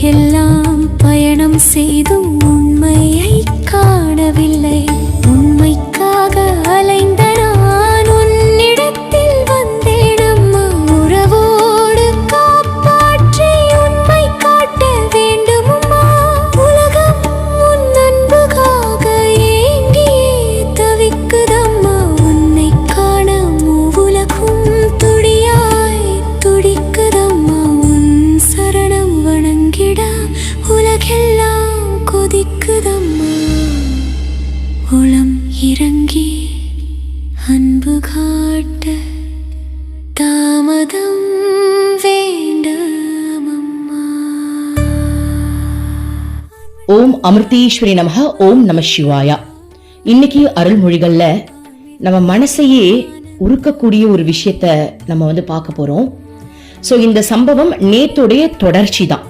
உலகெல்லாம் பயணம் செய்தும் உண்மையை காணவில்லை. உண்மைக்காக அலைந்த நான் உன்னிடத்தில் வந்தேன் அம்மா. உறவோடு காப்பாற்றி உண்மை காட்ட வேண்டும் அம்மா. உலகம் உன் அன்புக்காக ஏங்கியே தவிக்குதம்மா. உன்னை காண மூவுலகும் துடியாய் துடிக்குதம்மா. உன் சரணம் வணங்கிட உலகெல்லாம் கொதிக்குதம்மா. உளம் இறங்கி அன்பு காட்ட தாமதம் வேண்டாமம்மா. ஓம் அமிர்தேஸ்வரி நமஹ. ஓம் நம சிவாயா. இன்னைக்கு அருள்மொழிகள்ல நம்ம மனசையே உருக்கக்கூடிய ஒரு விஷயத்த நம்ம பார்க்க போறோம். ஸோ இந்த சம்பவம் நேத்துடைய தொடர்ச்சி தான்.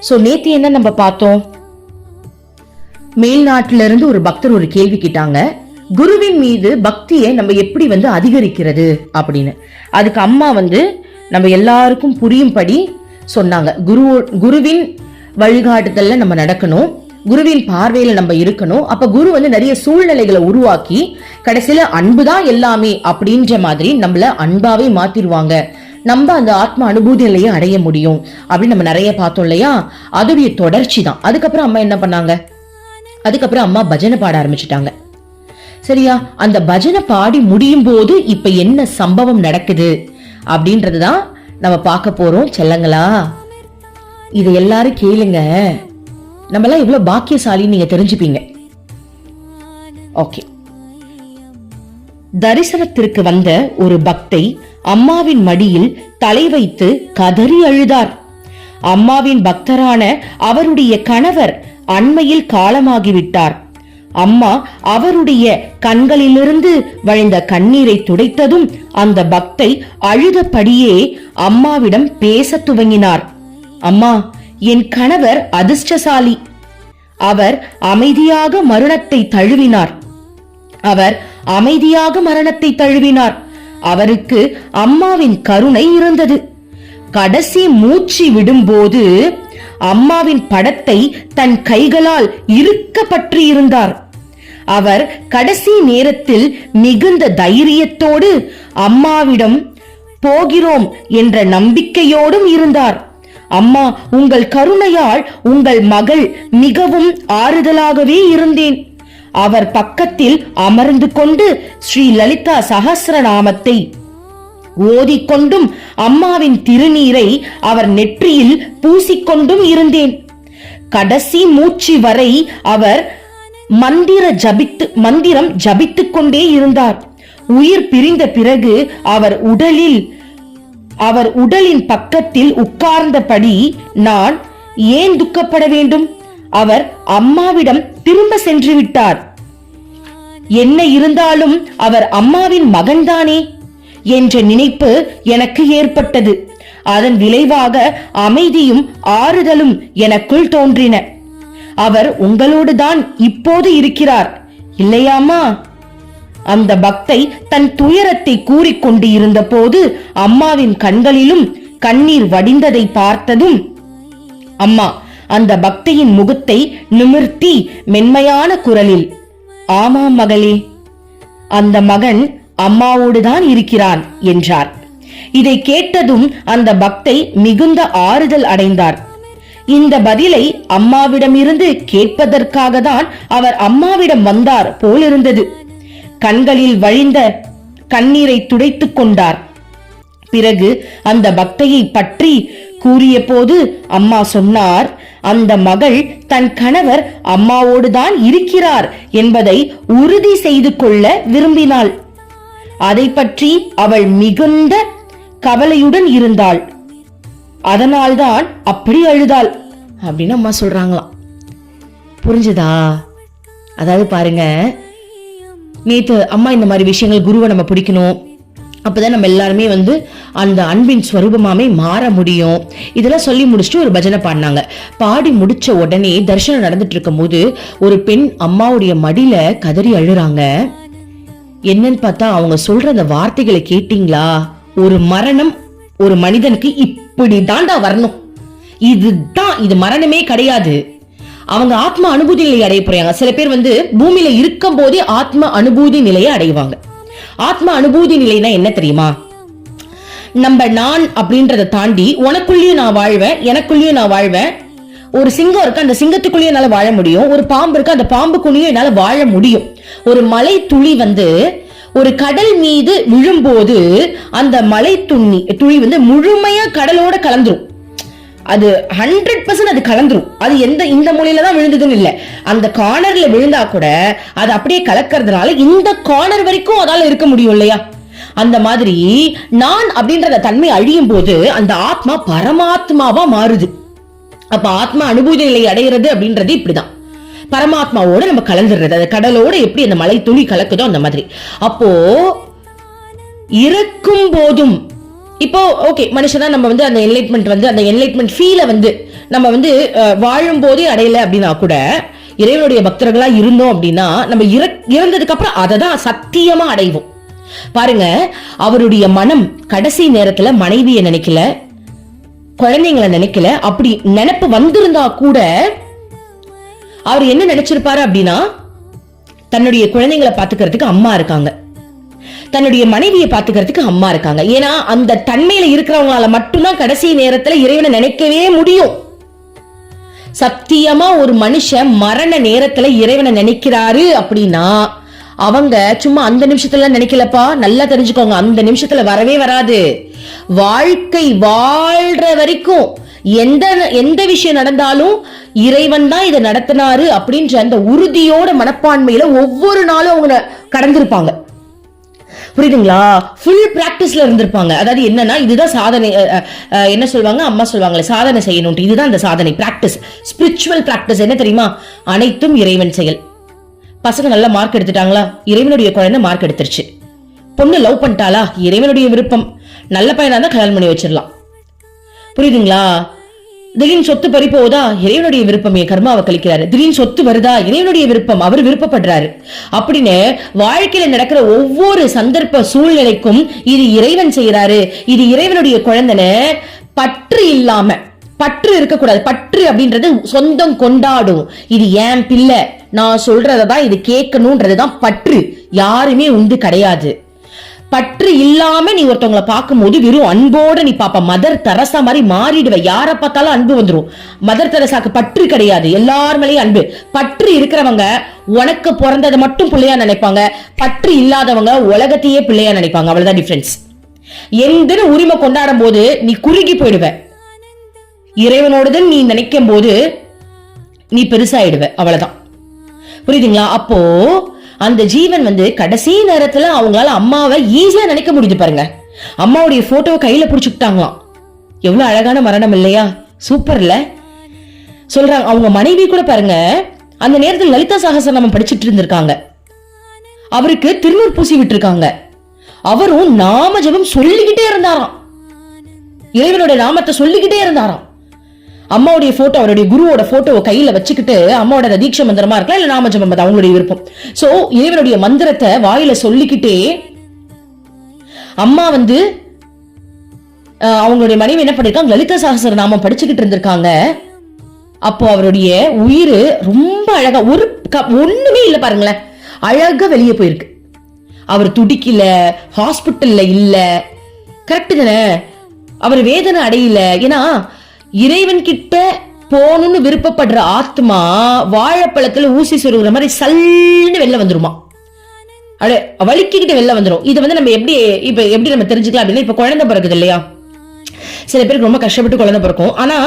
ஸோ நேத்து என்ன நம்ம பார்த்தோம்? மேல்நாட்டில இருந்து ஒரு பக்தர் ஒரு கேள்வி கேட்டாங்க, குருவின் மீது பக்தியை நம்ம எப்படி அதிகரிக்கிறது அப்படின்னு. அதுக்கு அம்மா நம்ம எல்லாருக்கும் புரியும்படி சொன்னாங்க. குருவின் வழிகாட்டுதல்ல நம்ம நடக்கணும், குருவின் பார்வையில நம்ம இருக்கணும். அப்ப குரு நிறைய சூழ்நிலைகளை உருவாக்கி கடைசியில அன்புதான் எல்லாமே அப்படின்ற மாதிரி நம்மள அன்பாவே மாத்திருவாங்க. நம்ம அந்த ஆத்ம அனுபூதி நிலையை அடைய முடியும் அப்படின்னு நம்ம நிறைய பார்த்தோம் இல்லையா? அதோடைய தொடர்ச்சி தான். அதுக்கப்புறம் அம்மா என்ன பண்ணாங்க? அதுக்கப்புறம் அம்மா பஜனை பாட ஆரம்பிச்சுட்டாங்க. சரியா? அந்த பஜனை பாடி முடியும் போது இப்ப என்ன சம்பவம் நடக்குது அப்படின்றதுதான் நம்ம பார்க்க போறோம். செல்லங்களா, இதை எல்லாரும் கேளுங்க. நம்ம எல்லாம் இவ்வளவு பாக்கியசாலின்னு நீங்க தெரிஞ்சுப்பீங்க. ஓகே. தரிசனத்திற்கு வந்த ஒரு பக்தை அம்மாவின் மடியில் தலை வைத்து கதறி அழுதார். அம்மாவின் பக்தரான அவருடைய கணவர் அண்மையில் காலமாகிவிட்டார். அம்மா அவருடைய கண்களிலிருந்து வழிந்த கண்ணீரை துடைத்ததும் அந்த பக்தை அழுதபடியே அம்மாவிடம் பேச துவங்கினார். அம்மா, என் கணவர் அதிர்ஷ்டசாலி. அவர் அமைதியாக மரணத்தை தழுவினார். அவருக்கு அம்மாவின் கருணை இருந்தது. கடைசி மூச்சு விடும்போது அம்மாவின் படத்தை தன் கைகளால் இறுக்க பற்றி இருந்தார். அவர் கடைசி நேரத்தில் மிகுந்த தைரியத்தோடு அம்மாவிடம் போகிறோம் என்ற நம்பிக்கையோடும் இருந்தார். அம்மா, உங்கள் கருணையால் உங்கள் மகள் மிகவும் ஆறுதலாகவே இருந்தேன். அவர் பக்கத்தில் அமர்ந்து கொண்டு ஸ்ரீ லலிதா சஹஸ்ரநாமத்தை ஓதிக்கொண்டும் அம்மாவின் திருநீரை அவர் நெற்றியில் பூசிக்கொண்டும் இருந்தேன். கடைசி மூச்சு வரை அவர் மந்திரம் ஜபித்துக் கொண்டே இருந்தார். உயிர் பிரிந்த பிறகு அவர் உடலின் பக்கத்தில் உட்கார்ந்தபடி, நான் ஏன் துக்கப்பட வேண்டும்? அவர் அம்மாவிடம் திரும்ப சென்று விட்டார். என்ன இருந்தாலும் அவர் அம்மாவின் மகன்தானே என்ற நினைப்பு எனக்கு ஏற்பட்டது. அதன் விளைவாக அமைதியும் ஆறுதலும் எனக்குள் தோன்றின. அவர் உங்களோடுதான் இப்போது இருக்கிறார் இல்லையாமா? அந்த பக்தை தன் துயரத்தை கூறிக்கொண்டு இருந்த போது அம்மாவின் கண்களிலும் கண்ணீர் வடிந்ததை பார்த்ததும் அம்மா அந்த பக்தையின் முகத்தை நிமிர்த்தி மென்மையான குரலில், ஆமாம் மகளே, அந்த மகன் அம்மாவோடுதான் இருக்கிறான் என்றார். இதை கேட்டதும் அந்த பக்தை மிகுந்த ஆறுதல் அடைந்தார். இந்த பதிலை அம்மாவிடமிருந்து கேட்பதற்காக தான் அவர் அம்மாவிடம் வந்தார் போலிருந்தது. கண்களில் வழிந்த கண்ணீரை துடைத்துக் கொண்டார். பிறகு அந்த பக்தையை பற்றி கூறிய போது அம்மா சொன்னார், அந்த மகள் தன் கணவர் அம்மாவோடுதான் இருக்கிறார் என்பதை உறுதி செய்து கொள்ள விரும்பினாள். அதை பற்றி அவள் மிகுந்த கவலையுடன் இருந்தாள். அதனால்தான் அப்படி அழுதாள் அப்படின்னு அம்மா சொல்றாங்களாம். புரிஞ்சுதா? அதாவது பாருங்க, நேத்து அம்மா இந்த மாதிரி விஷயங்கள், குருவை நம்ம பிடிக்கணும், அப்பதான் நம்ம எல்லாருமே அந்த அன்பின் ஸ்வரூபமாமே மாற முடியும், இதெல்லாம் சொல்லி முடிச்சுட்டு ஒரு பஜனை பாடினாங்க. பாடி முடிச்ச உடனே தரிசனம் நடந்துட்டு இருக்கும் போது ஒரு பெண் அம்மாவுடைய மடியில கதறி அழுறாங்க. என்னன்னு பார்த்தா அவங்க சொல்ற அந்த வார்த்தைகளை கேட்டீங்களா? ஒரு மரணம் ஒரு மனிதனுக்கு இப்படி தாண்டா வரணும், இது மரணமே கிடையாது. அவங்க ஆத்ம அனுபூதி நிலையை அடைய போறாங்க. சில பேர் வந்து பூமியில இருக்கும் போதே ஆத்ம அனுபூதி நிலையை அடைவாங்க. ஆத்ம அனுபூதி நிலைனா என்ன தெரியுமா? நம்ம நான் அப்படின்றத தாண்டி உனக்குள்ளேயும் நான் வாழ்வேன், எனக்குள்ளேயும் நான் வாழ்வேன். ஒரு சிங்கம் இருக்கு, அந்த சிங்கத்துக்குள்ளேயும் என்னால வாழ முடியும். ஒரு பாம்பு இருக்கு, அந்த பாம்புக்குள்ளேயும் என்னால வாழ முடியும். ஒரு மலை துளி வந்து ஒரு கடல் மீது விழும்போது அந்த மலை துளி வந்து முழுமையா கடலோட கலந்துரும். அது 100% அது கலந்துரும். அது இந்த மூலையில தான் விழுந்ததுன்னு இல்ல, அந்த கார்னர்ல விழுந்தா கூட அது அப்படியே கலக்கிறதுனால இந்த கார்னர் வரைக்கும் அதால இருக்க முடியும் இல்லையா? அந்த மாதிரி நான் அப்படின்ற தன்மை அழியும் போது அந்த ஆத்மா பரமாத்மாவா மாறுது. அப்ப ஆத்மா அனுபூதி நிலை அடைகிறது அப்படின்றது இப்படிதான், பரமாத்மாவோட நம்ம கலந்துடுறது. அது கடலோட எப்படி அந்த மலை துளி கலக்குதோ அந்த மாதிரி. அப்போ இறக்கும் போதும் இப்போ ஓகே, மனுஷனா நம்ம வந்து அந்த என்லைட்மெண்ட் ஃபீலை வந்து நம்ம வந்து வாழும் போதே அடையல அப்படின்னா கூட, இறைவனுடைய பக்தர்களா இருந்தோம் அப்படின்னா நம்ம இறந்ததுக்கு அப்புறம் அதை தான் சத்தியமா அடைவோம். பாருங்க, அவருடைய மனம் கடைசி நேரத்துல மனைவியை நினைக்கல, குழந்தைங்களை நினைக்கல. அப்படி நினைப்பு வந்திருந்தா கூட அவர் என்ன நினைச்சிருப்பாரு அப்படின்னா, தன்னுடைய குழந்தைங்களை பாத்துக்கிறதுக்கு அம்மா இருக்காங்க, தன்னுடைய மனைவியை பாத்துக்கிறதுக்கு அம்மா இருக்காங்க. ஏன்னா அந்த தன்மையில இருக்கிறவங்களால மட்டும்தான் கடைசி நேரத்துல இறைவனை நினைக்கவே முடியும். சத்தியமா ஒரு மனுஷன் மரண நேரத்துல இறைவனை நினைக்கிறாரு அப்படின்னா அவங்க சும்மா அந்த நிமிஷத்துல நினைக்கலப்பா, நல்லா தெரிஞ்சுக்கோங்க, அந்த நிமிஷத்துல வரவே வராது. வாழ்க்கை வாழ்ற வரைக்கும் எந்த விஷயம் நடந்தாலும் இறைவன் தான் இதை நடத்தினாரு அப்படின்ற அந்த உறுதியோட மனப்பான்மையில ஒவ்வொரு நாளும் அவங்க கடந்திருப்பாங்க. புரியுதுங்களா? ஃபுல் பிராக்டிஸ்ல இருந்திருப்பாங்க. அதாவது என்னன்னா, இதுதான் சாதனை. என்ன சொல்லுவாங்க, அம்மா சொல்லுவாங்களே, சாதனை செய்யணும். இதுதான் அந்த சாதனை, பிராக்டிஸ், ஸ்பிரிச்சுவல் பிராக்டிஸ். என்ன தெரியுமா? அனைத்தும் இறைவன் செயல். பசங்க நல்ல மார்க் எடுத்துட்டாங்களா? இறைவனுடைய குழந்தை மார்க் எடுத்துருச்சு. பொண்ணு லவ் பண்ணிட்டாளா? இறைவனுடைய விருப்பம். நல்ல பையனா தான் கல்யாணம் பண்ணி வச்சிடலாம். புரியுதுங்களா? திடீர்னு சொத்து பறி போதா? இறைவனுடைய விருப்பம், கர்மாவை கழிக்கிறாரு. திடீர்னு சொத்து வருதா? இறைவனுடைய விருப்பம், அவர் விருப்பப்படுறாரு. அப்படின்னு வாழ்க்கையில நடக்கிற ஒவ்வொரு சந்தர்ப்ப சூழ்நிலைக்கும் இது இறைவன் செய்யறாரு, இது இறைவனுடைய குழந்தைன்னு பற்று இல்லாம, பற்று இருக்கக்கூடாது. பற்று அப்படின்றது சொந்தம் கொண்டாடும். இது ஏன் பிள்ளை, நான் சொல்றதான் இது கேட்கணும்ன்றதுதான் பற்று. யாருமே உண்டு கிடையாது. பற்று இல்லாம நீ ஒருத்தவங்களை பார்க்கும் போது வெறும் அன்போட நீ பாப்ப. மதர் தெரசா மாதிரி மாறிடுவ. யார பார்த்தாலும் அன்பு வந்துரும். மதர் தெரசாக்கு பற்று கிடையாது, எல்லார் மேலேயும் அன்பு. பற்று இருக்கிறவங்க உனக்கு பிறந்ததை மட்டும் பிள்ளையா நினைப்பாங்க, பற்று இல்லாதவங்க உலகத்தையே பிள்ளையா நினைப்பாங்க. அவ்வளவுதான் டிஃபரன்ஸ். எந்த உரிமை கொண்டாடும் போது நீ குறுகி போயிடுவ, இறைவனோடது நீ நினைக்கும் போது நீ பெருசாயிடுவ. அவ்வளவுதான். புரியுதுங்களா? அப்போ அந்த ஜீவன் வந்து கடைசி நேரத்துல அவங்களால அம்மாவை ஈஸியா நினைக்க முடியுது. பாருங்க, அம்மாவுடைய போட்டோவை கையில புடிச்சுக்கிட்டாங்களாம். எவ்வளவு அழகான மரணம் இல்லையா? சூப்பர்ல சொல்றாங்க. அவங்க மனைவி கூட பாருங்க, அந்த நேரத்தில் லலிதா சகஸ்ரநாமம் படிச்சுட்டு இருந்திருக்காங்க. அவருக்கு திருநூறு பூசி விட்டுருக்காங்க. அவரும் நாம ஜபம் சொல்லிக்கிட்டே இருந்தாராம், இறைவனுடைய நாமத்தை சொல்லிக்கிட்டே இருந்தாராம். அம்மாவுடைய போட்டோ, அவருடைய குருவோட போட்டோவை கையில வச்சுக்கிட்டு, அம்மாவோட தீட்சை மந்திரமா இருக்கலாம், இல்ல நாம ஜபம், அவங்களுடைய விருப்பம். சோ இறைவனுடைய மந்திரத்தை வாயில சொல்லிக்கிட்டே அம்மா வந்து அவங்களுடைய மனைவி என்ன பண்ணிருக்காங்க, லலிதா சகஸ்ர நாமம் படிச்சுக்கிட்டு இருந்திருக்காங்க. அப்போ அவருடைய உயிர் ரொம்ப அழகா, ஒண்ணுமே இல்ல பாருங்களேன், அழகா வெளியே போயிருக்கு. அவர் துடிக்கல, ஹாஸ்பிட்டல்ல இல்ல. கரெக்ட் தானே? அவர் வேதனை அடையல. ஏன்னா இறைவன் கிட்ட போகணும்னு விருப்பப்படுற ஆத்மா வாழைப்பழத்துல ஊசி சொருகிற மாதிரி சல்லுன்னு வெளில வந்துருமா, அப்படியே வலிக்கிட்டு வெளில வந்துடும். இதை வந்து நம்ம எப்படி நம்ம தெரிஞ்சுக்கலாம் அப்படின்னா, இப்ப குழந்தை பிறகுது இல்லையா, சில பேருக்கு ரொம்ப கஷ்டப்பட்டு குழந்தை பிறக்கும். ஆனா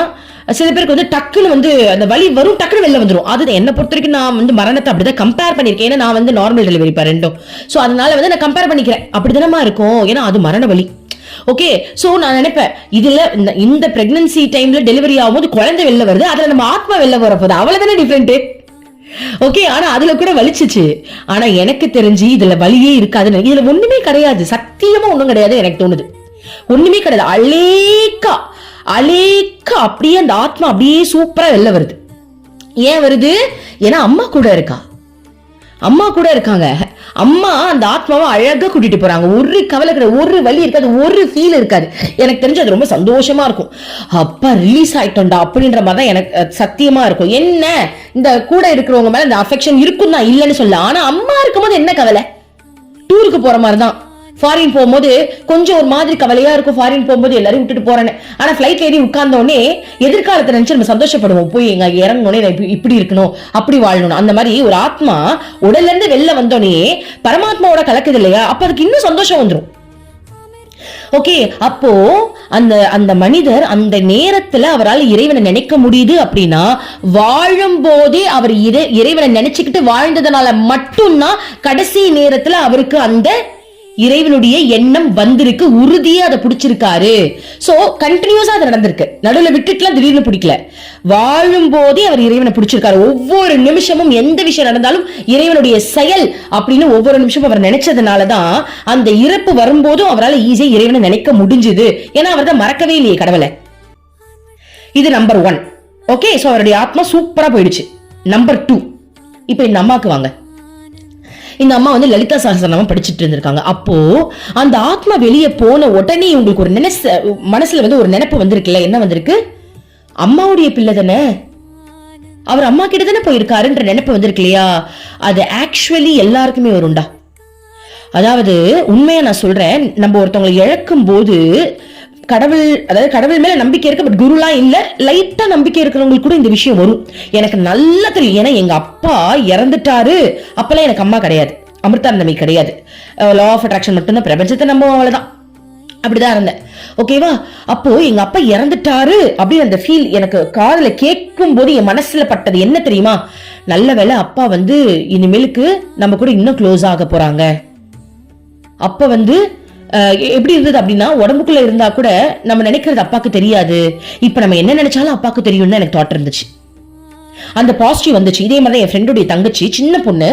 சில பேருக்கு வந்து டக்குன்னு வந்து அந்த வலி வரும், டக்குன்னு வெளில வந்துடும். அது என்ன பொறுத்த வரைக்கும் நான் வந்து மரணத்தை அப்படிதான் கம்பேர் பண்ணிருக்கேன். ஏன்னா நான் வந்து நார்மல் டெலிவரி ரெண்டும். சோ அதனால வந்து நான் கம்பேர் பண்ணிக்கிறேன். அப்படிதானமா இருக்கும், ஏன்னா அது மரண வலி. ஓகே, சோ நான் நினைப்பேன், இதுல இந்த பிரெக்னன்சி டைம்ல டெலிவரி ஆகும்போது குழந்தை வெளில வருது, அதுல நம்ம ஆத்மா வெளில வரப்போது, அவ்வளவுதானே டிஃபரெண்ட். ஓகே, ஆனா அதுல கூட வலிச்சிச்சு. ஆனா எனக்கு தெரிஞ்சு இதுல வலியே இருக்காதுன்னு, இதுல ஒண்ணுமே கிடையாது, சத்தியமா ஒண்ணும் கிடையாது. எனக்கு தோணுது ஒண்ணுமே கிடையாது. அலேக்கா அப்படியே அந்த ஆத்மா அப்படியே சூப்பரா வெளில வருது. ஏன் வருது? ஏன்னா அம்மா கூட இருக்கா. அம்மா கூட இருக்காங்க. அம்மா அந்த ஆத்மாவை அழகா கூட்டிட்டு போறாங்க. ஒரு கவலை கிடையாது, ஒரு வலி இருக்காது, ஒரு ஃபீல் இருக்காது. எனக்கு தெரிஞ்சு அது ரொம்ப சந்தோஷமா இருக்கும். அப்பா ரிலீஸ் ஆயிட்டோம்டா அப்படின்ற மாதிரி தான் எனக்கு சத்தியமா இருக்கும். என்ன இந்த கூட இருக்கிறவங்க மேல இந்த அஃபெக்ஷன் இருக்கும் தான், இல்லைன்னு சொல்ல. ஆனா அம்மா இருக்கும்போது என்ன கவலை? டூருக்கு போற மாதிரி தான். ஃபாரின் போகும்போது கொஞ்சம் ஒரு மாதிரி கவலையா இருக்கும். ஃபாரின் போகும்போது எல்லாரும் விட்டுட்டு போறேன்னு. ஆனா பிளைட்ல ஏறி உட்கார்ந்த உடனே எதிர்காலத்தை நினைச்சு நம்ம சந்தோஷப்படுவோம். போய் எங்க இறங்கணும்னே இப்படி இருக்கணும், அப்படி வாழணும். அந்த மாதிரி ஒரு ஆத்மா உடல்ல இருந்து வெளில வந்தோடனே பரமாத்மாவோட கலக்குது இல்லையா, அப்ப அதுக்கு இன்னும் சந்தோஷம் வந்துடும். ஓகே, அப்போ அந்த அந்த மனிதர் அந்த நேரத்துல அவரால் இறைவனை நினைக்க முடியுது அப்படின்னா, வாழும் போதே அவர் இறைவனை நினைச்சுக்கிட்டு வாழ்ந்ததுனால மட்டும்தான் கடைசி நேரத்துல அவருக்கு அந்த இறைவனுடைய எண்ணம் வந்திருக்கு, உறுதியா அதை பிடிச்சிருக்காரு. சோ கண்டினியூஸா அது நடந்திருக்கு, நடுவில் விட்டுட்டுலாம் திடீர்னு பிடிக்கல. வாழும் போதே அவர் இறைவனை பிடிச்சிருக்காரு. ஒவ்வொரு நிமிஷமும் எந்த விஷயம் நடந்தாலும் இறைவனுடைய செயல் அப்படின்னு ஒவ்வொரு நிமிஷமும் அவர் நினைச்சதுனாலதான் அந்த இறப்பு வரும்போதும் அவரால் ஈஸியா இறைவனை நினைக்க முடிஞ்சுது. ஏன்னா அவர் தான் மறக்கவே இல்லையே கடவுளை. இது நம்பர் 1. ஓகே, சோ அவருடைய ஆத்மா சூப்பரா போயிடுச்சு. நம்பர் 2, இப்ப இந்த அம்மாக்கு வாங்க. இந்த அம்மா வந்து லலிதா சகஸ்ரநாமம் படிச்சுட்டு இருந்திருக்காங்க. அப்போ அந்த ஆத்மா வெளியே போன உடனே உங்களுக்கு ஒரு மனசுல வந்து ஒரு நினைப்பு வந்திருக்குல்ல. என்ன வந்திருக்கு? அம்மாவுடைய பிள்ளை தானே, அவர் அம்மா கிட்ட தானே போயிருக்காருன்ற நினைப்பு வந்திருக்கு இல்லையா. அது ஆக்சுவலி எல்லாருக்குமே வரும்டா. அதாவது உண்மையா நான் சொல்றேன், நம்ம ஒருத்தவங்களை இழக்கும் போது கடவுள், அதாவது கடவுள் மேல நம்பிக்கை இருக்கு, பட் குருலாம் இல்ல, லைட்டா நம்பிக்கை இருக்கிறவங்களுக்கு கூட இந்த விஷயம் வரும். எனக்கு நல்லா தெரியும். ஏன்னா எங்க அப்பா இறந்துட்டாரு அப்பெல்லாம் எனக்கு அம்மா கிடையாது, அமிர்தானந்தமி கிடையாது, லா ஆஃப் அட்ராக்ஷன் மட்டும்தான், பிரபஞ்சத்தை நம்ப அவ்வளவுதான், அப்படிதான் இருந்தேன். ஓகேவா? அப்போ எங்க அப்பா இறந்துட்டாரு அப்படின்னு அந்த ஃபீல் எனக்கு காதுல கேட்கும் போது என் மனசுல பட்டது என்ன தெரியுமா? நல்ல வேளை அப்பா வந்து இனிமேலுக்கு நம்ம கூட இன்னும் க்ளோஸ் ஆக போறாங்க. அப்ப வந்து எப்படி இருந்தது அப்படின்னா, உடம்புக்குள்ள இருந்தா கூட நம்ம நினைக்கிறது அப்பாக்கு தெரியாது, இப்ப நம்ம என்ன நினைச்சாலும் அப்பாக்கு தெரியும்னு எனக்கு தாட் இருந்துச்சு. அந்த பாசிட்டிவ் வந்துச்சு. இதே மாதிரி என் ஃப்ரெண்டுடைய தங்கச்சி, சின்ன பொண்ணு,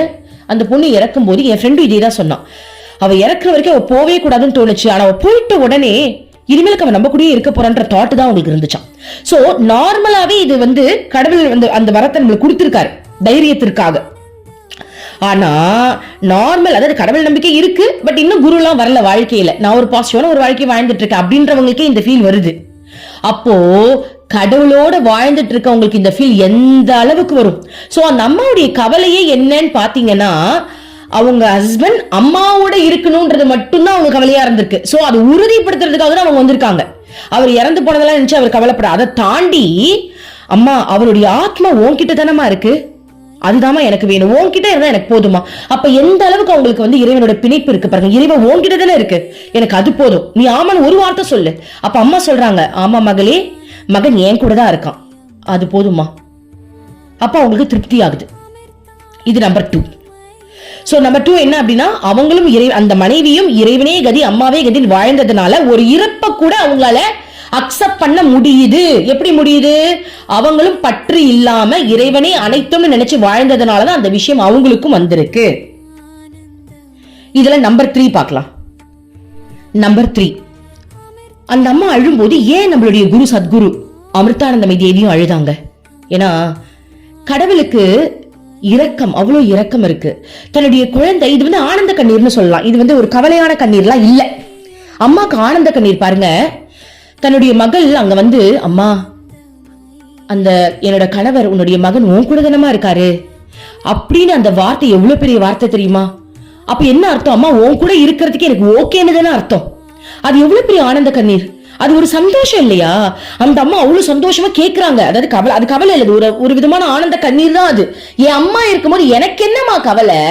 அந்த பொண்ணு இறக்கும் போது என் ஃப்ரெண்டு இதே தான் சொன்னான். அவ இறக்குற வரைக்கும் அவ போவே கூடாதுன்னு தோணுச்சு. ஆனா அவ போயிட்ட உடனே இனிமேலுக்கு அவன் நம்ம கூடயே இருக்க போறான்ற தாட் தான் அவங்களுக்கு இருந்துச்சான். சோ நார்மலாவே இது வந்து கடவுள் வந்து அந்த வரத்தை நம்மளுக்கு கொடுத்திருக்காரு தைரியத்திற்காக. ஆனா நார்மல், அதாவது கடவுள் நம்பிக்கை இருக்கு, பட் இன்னும் குரு எல்லாம் வரல வாழ்க்கையில, நான் ஒரு பாசிட்டிவான ஒரு வாழ்க்கை வாழ்ந்துட்டு இருக்கேன் அப்படின்றவங்களுக்கே இந்த ஃபீல் வருது. அப்போ கடவுளோட வாழ்ந்துட்டு இருக்கவங்களுக்கு இந்த ஃபீல் எந்த அளவுக்கு வரும்? சோ அந்த அம்மாவுடைய கவலையே என்னன்னு பாத்தீங்கன்னா, அவங்க ஹஸ்பண்ட் அம்மாவோட இருக்கணும்ன்றது மட்டும்தான் அவங்க கவலையா இருந்திருக்கு. சோ அது உறுதிப்படுத்துறதுக்காக தான் அவங்க வந்திருக்காங்க. அவர் இறந்து போனதெல்லாம் நினைச்சு அவர் கவலைப்பட, அதை தாண்டி அம்மா அவருடைய ஆத்மா உன்கிட்ட தானமா இருக்கு, அதுதாமா எனக்கு வேணும், உன்கிட்ட இருந்தா எனக்கு போதுமா. அப்ப எந்த அளவுக்கு அவங்களுக்கு வந்து இறைவனோட பிணைப்பு இருக்கு பாருங்க. இறைவன் உன்கிட்ட தானே இருக்கு, எனக்கு அது போதும், நீ ஆமான்னு ஒரு வார்த்தை சொல்லு. அப்ப அம்மா சொல்றாங்க, ஆமா மகளே, மகன் என் கூட தான் இருக்கான், அது போதுமா. அப்ப அவங்களுக்கு திருப்தி ஆகுது. இது நம்பர் 2. சோ நம்பர் 2 என்ன அப்படின்னா, அவங்களும் அந்த மனைவியும் இறைவனே கதி அம்மாவே கதின்னு வாழ்ந்ததுனால ஒரு இறப்ப கூட அவங்களால அக்செப்ட் பண்ண முடியுது. எப்படி முடியுது? அவங்களும் பற்று இல்லாம இறைவனே அனைத்தும் நினைச்சு வாழ்ந்ததுனாலதான் அந்த விஷயம் அவங்களுக்கும் வந்திருக்கு. இதுல நம்பர் 3 பார்க்கலாம். நம்பர் 3, அந்த அம்மா அழும்போது ஏன் நம்மளுடைய குரு சத்குரு அமிர்தானந்தமி தேவியும் அழுதாங்க? ஏன்னா கடவுளுக்கு இரக்கம், அவ்வளவு இரக்கம் இருக்கு. தன்னுடைய குழந்தை, இது வந்து ஆனந்த கண்ணீர்னு சொல்லலாம், இது வந்து ஒரு கவலையான கண்ணீர்லாம் இல்ல. அம்மாக்கு ஆனந்த கண்ணீர் பாருங்க. தன்னுடைய மகள் அங்க வந்து, அம்மா அந்த என்னோட கணவர், உன்னுடைய மகன் உன் கூட தானமா இருக்காரு அப்படின்னு அந்த வார்த்தை எவ்வளவு பெரிய வார்த்தை தெரியுமா? அப்ப என்ன அர்த்தம்? அம்மா உன் கூட இருக்கிறதுக்கு எனக்கு ஓகேன்னு தானே அர்த்தம். அது எவ்வளவு பெரிய ஆனந்த கண்ணீர், அது ஒரு சந்தோஷம் இல்லையா? அந்த அம்மா அவ்வளவு சந்தோஷமா கேக்குறாங்க. அதாவது கவலை, அது கவலை இல்லை, ஒரு விதமான ஆனந்த கண்ணீர் தான் அது. என் அம்மா இருக்கும்போது எனக்கு என்னமா கவலை?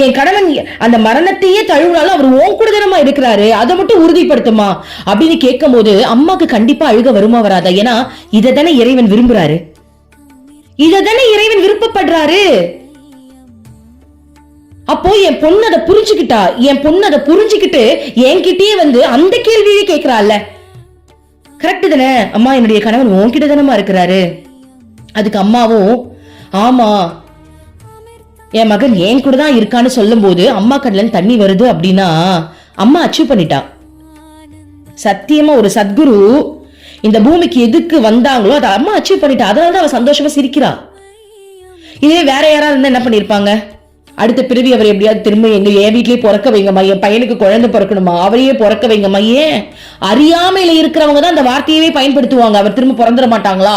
என் கணவன் அந்த மரணத்தையே தழுவினாலும் அவர் உன் கூட தானமா இருக்கிறாரு, அதை மட்டும் உறுதிப்படுத்துமா அப்படின்னு கேட்கும் போது அம்மாக்கு கண்டிப்பா அழுக வருமா வராதா? ஏன்னா இதை தானே இறைவன் விரும்புறாரு, இதை தானே இறைவன் விருப்பப்படுறாரு. அப்போ என் பொண்ணு அதை புரிஞ்சுக்கிட்டா, என் பொண்ணு அதை புரிஞ்சுக்கிட்டு என்கிட்டயே வந்து அந்த கேள்வியே கேட்கிறாள்ல, கரெக்ட் தானே? அம்மா என்னுடைய கணவன் உன்கிட்ட தானமா இருக்கிறாரு. அதுக்கு அம்மாவும் ஆமா என் மகன் என் கூட தான் இருக்கான்னு சொல்லும் போது அம்மா கண்ணுல தண்ணி வருது அப்படின்னா அம்மா அச்சீவ் பண்ணிட்டா. சத்தியமா ஒரு சத்குரு இந்த பூமிக்கு எதுக்கு வந்தாங்களோ அதை அம்மா அச்சீவ் பண்ணிட்டா. அதனாலதான் அவ சந்தோஷமா சிரிக்கிறா. இதே வேற யாராவது இருந்தா என்ன பண்ணிருப்பாங்க? அடுத்த பிறவி அவர் எப்படியாவது திரும்ப என் வீட்லயே பிறக்க வைங்கம்மா, என் பையனுக்கு குழந்தை பிறக்கணுமா, அவரையே பிறக்க வைங்கம்மா. ஏன் அறியாமையில இருக்கிறவங்க தான் அந்த வார்த்தையவே பயன்படுத்துவாங்க. அவர் திரும்ப பிறந்துட மாட்டாங்களா?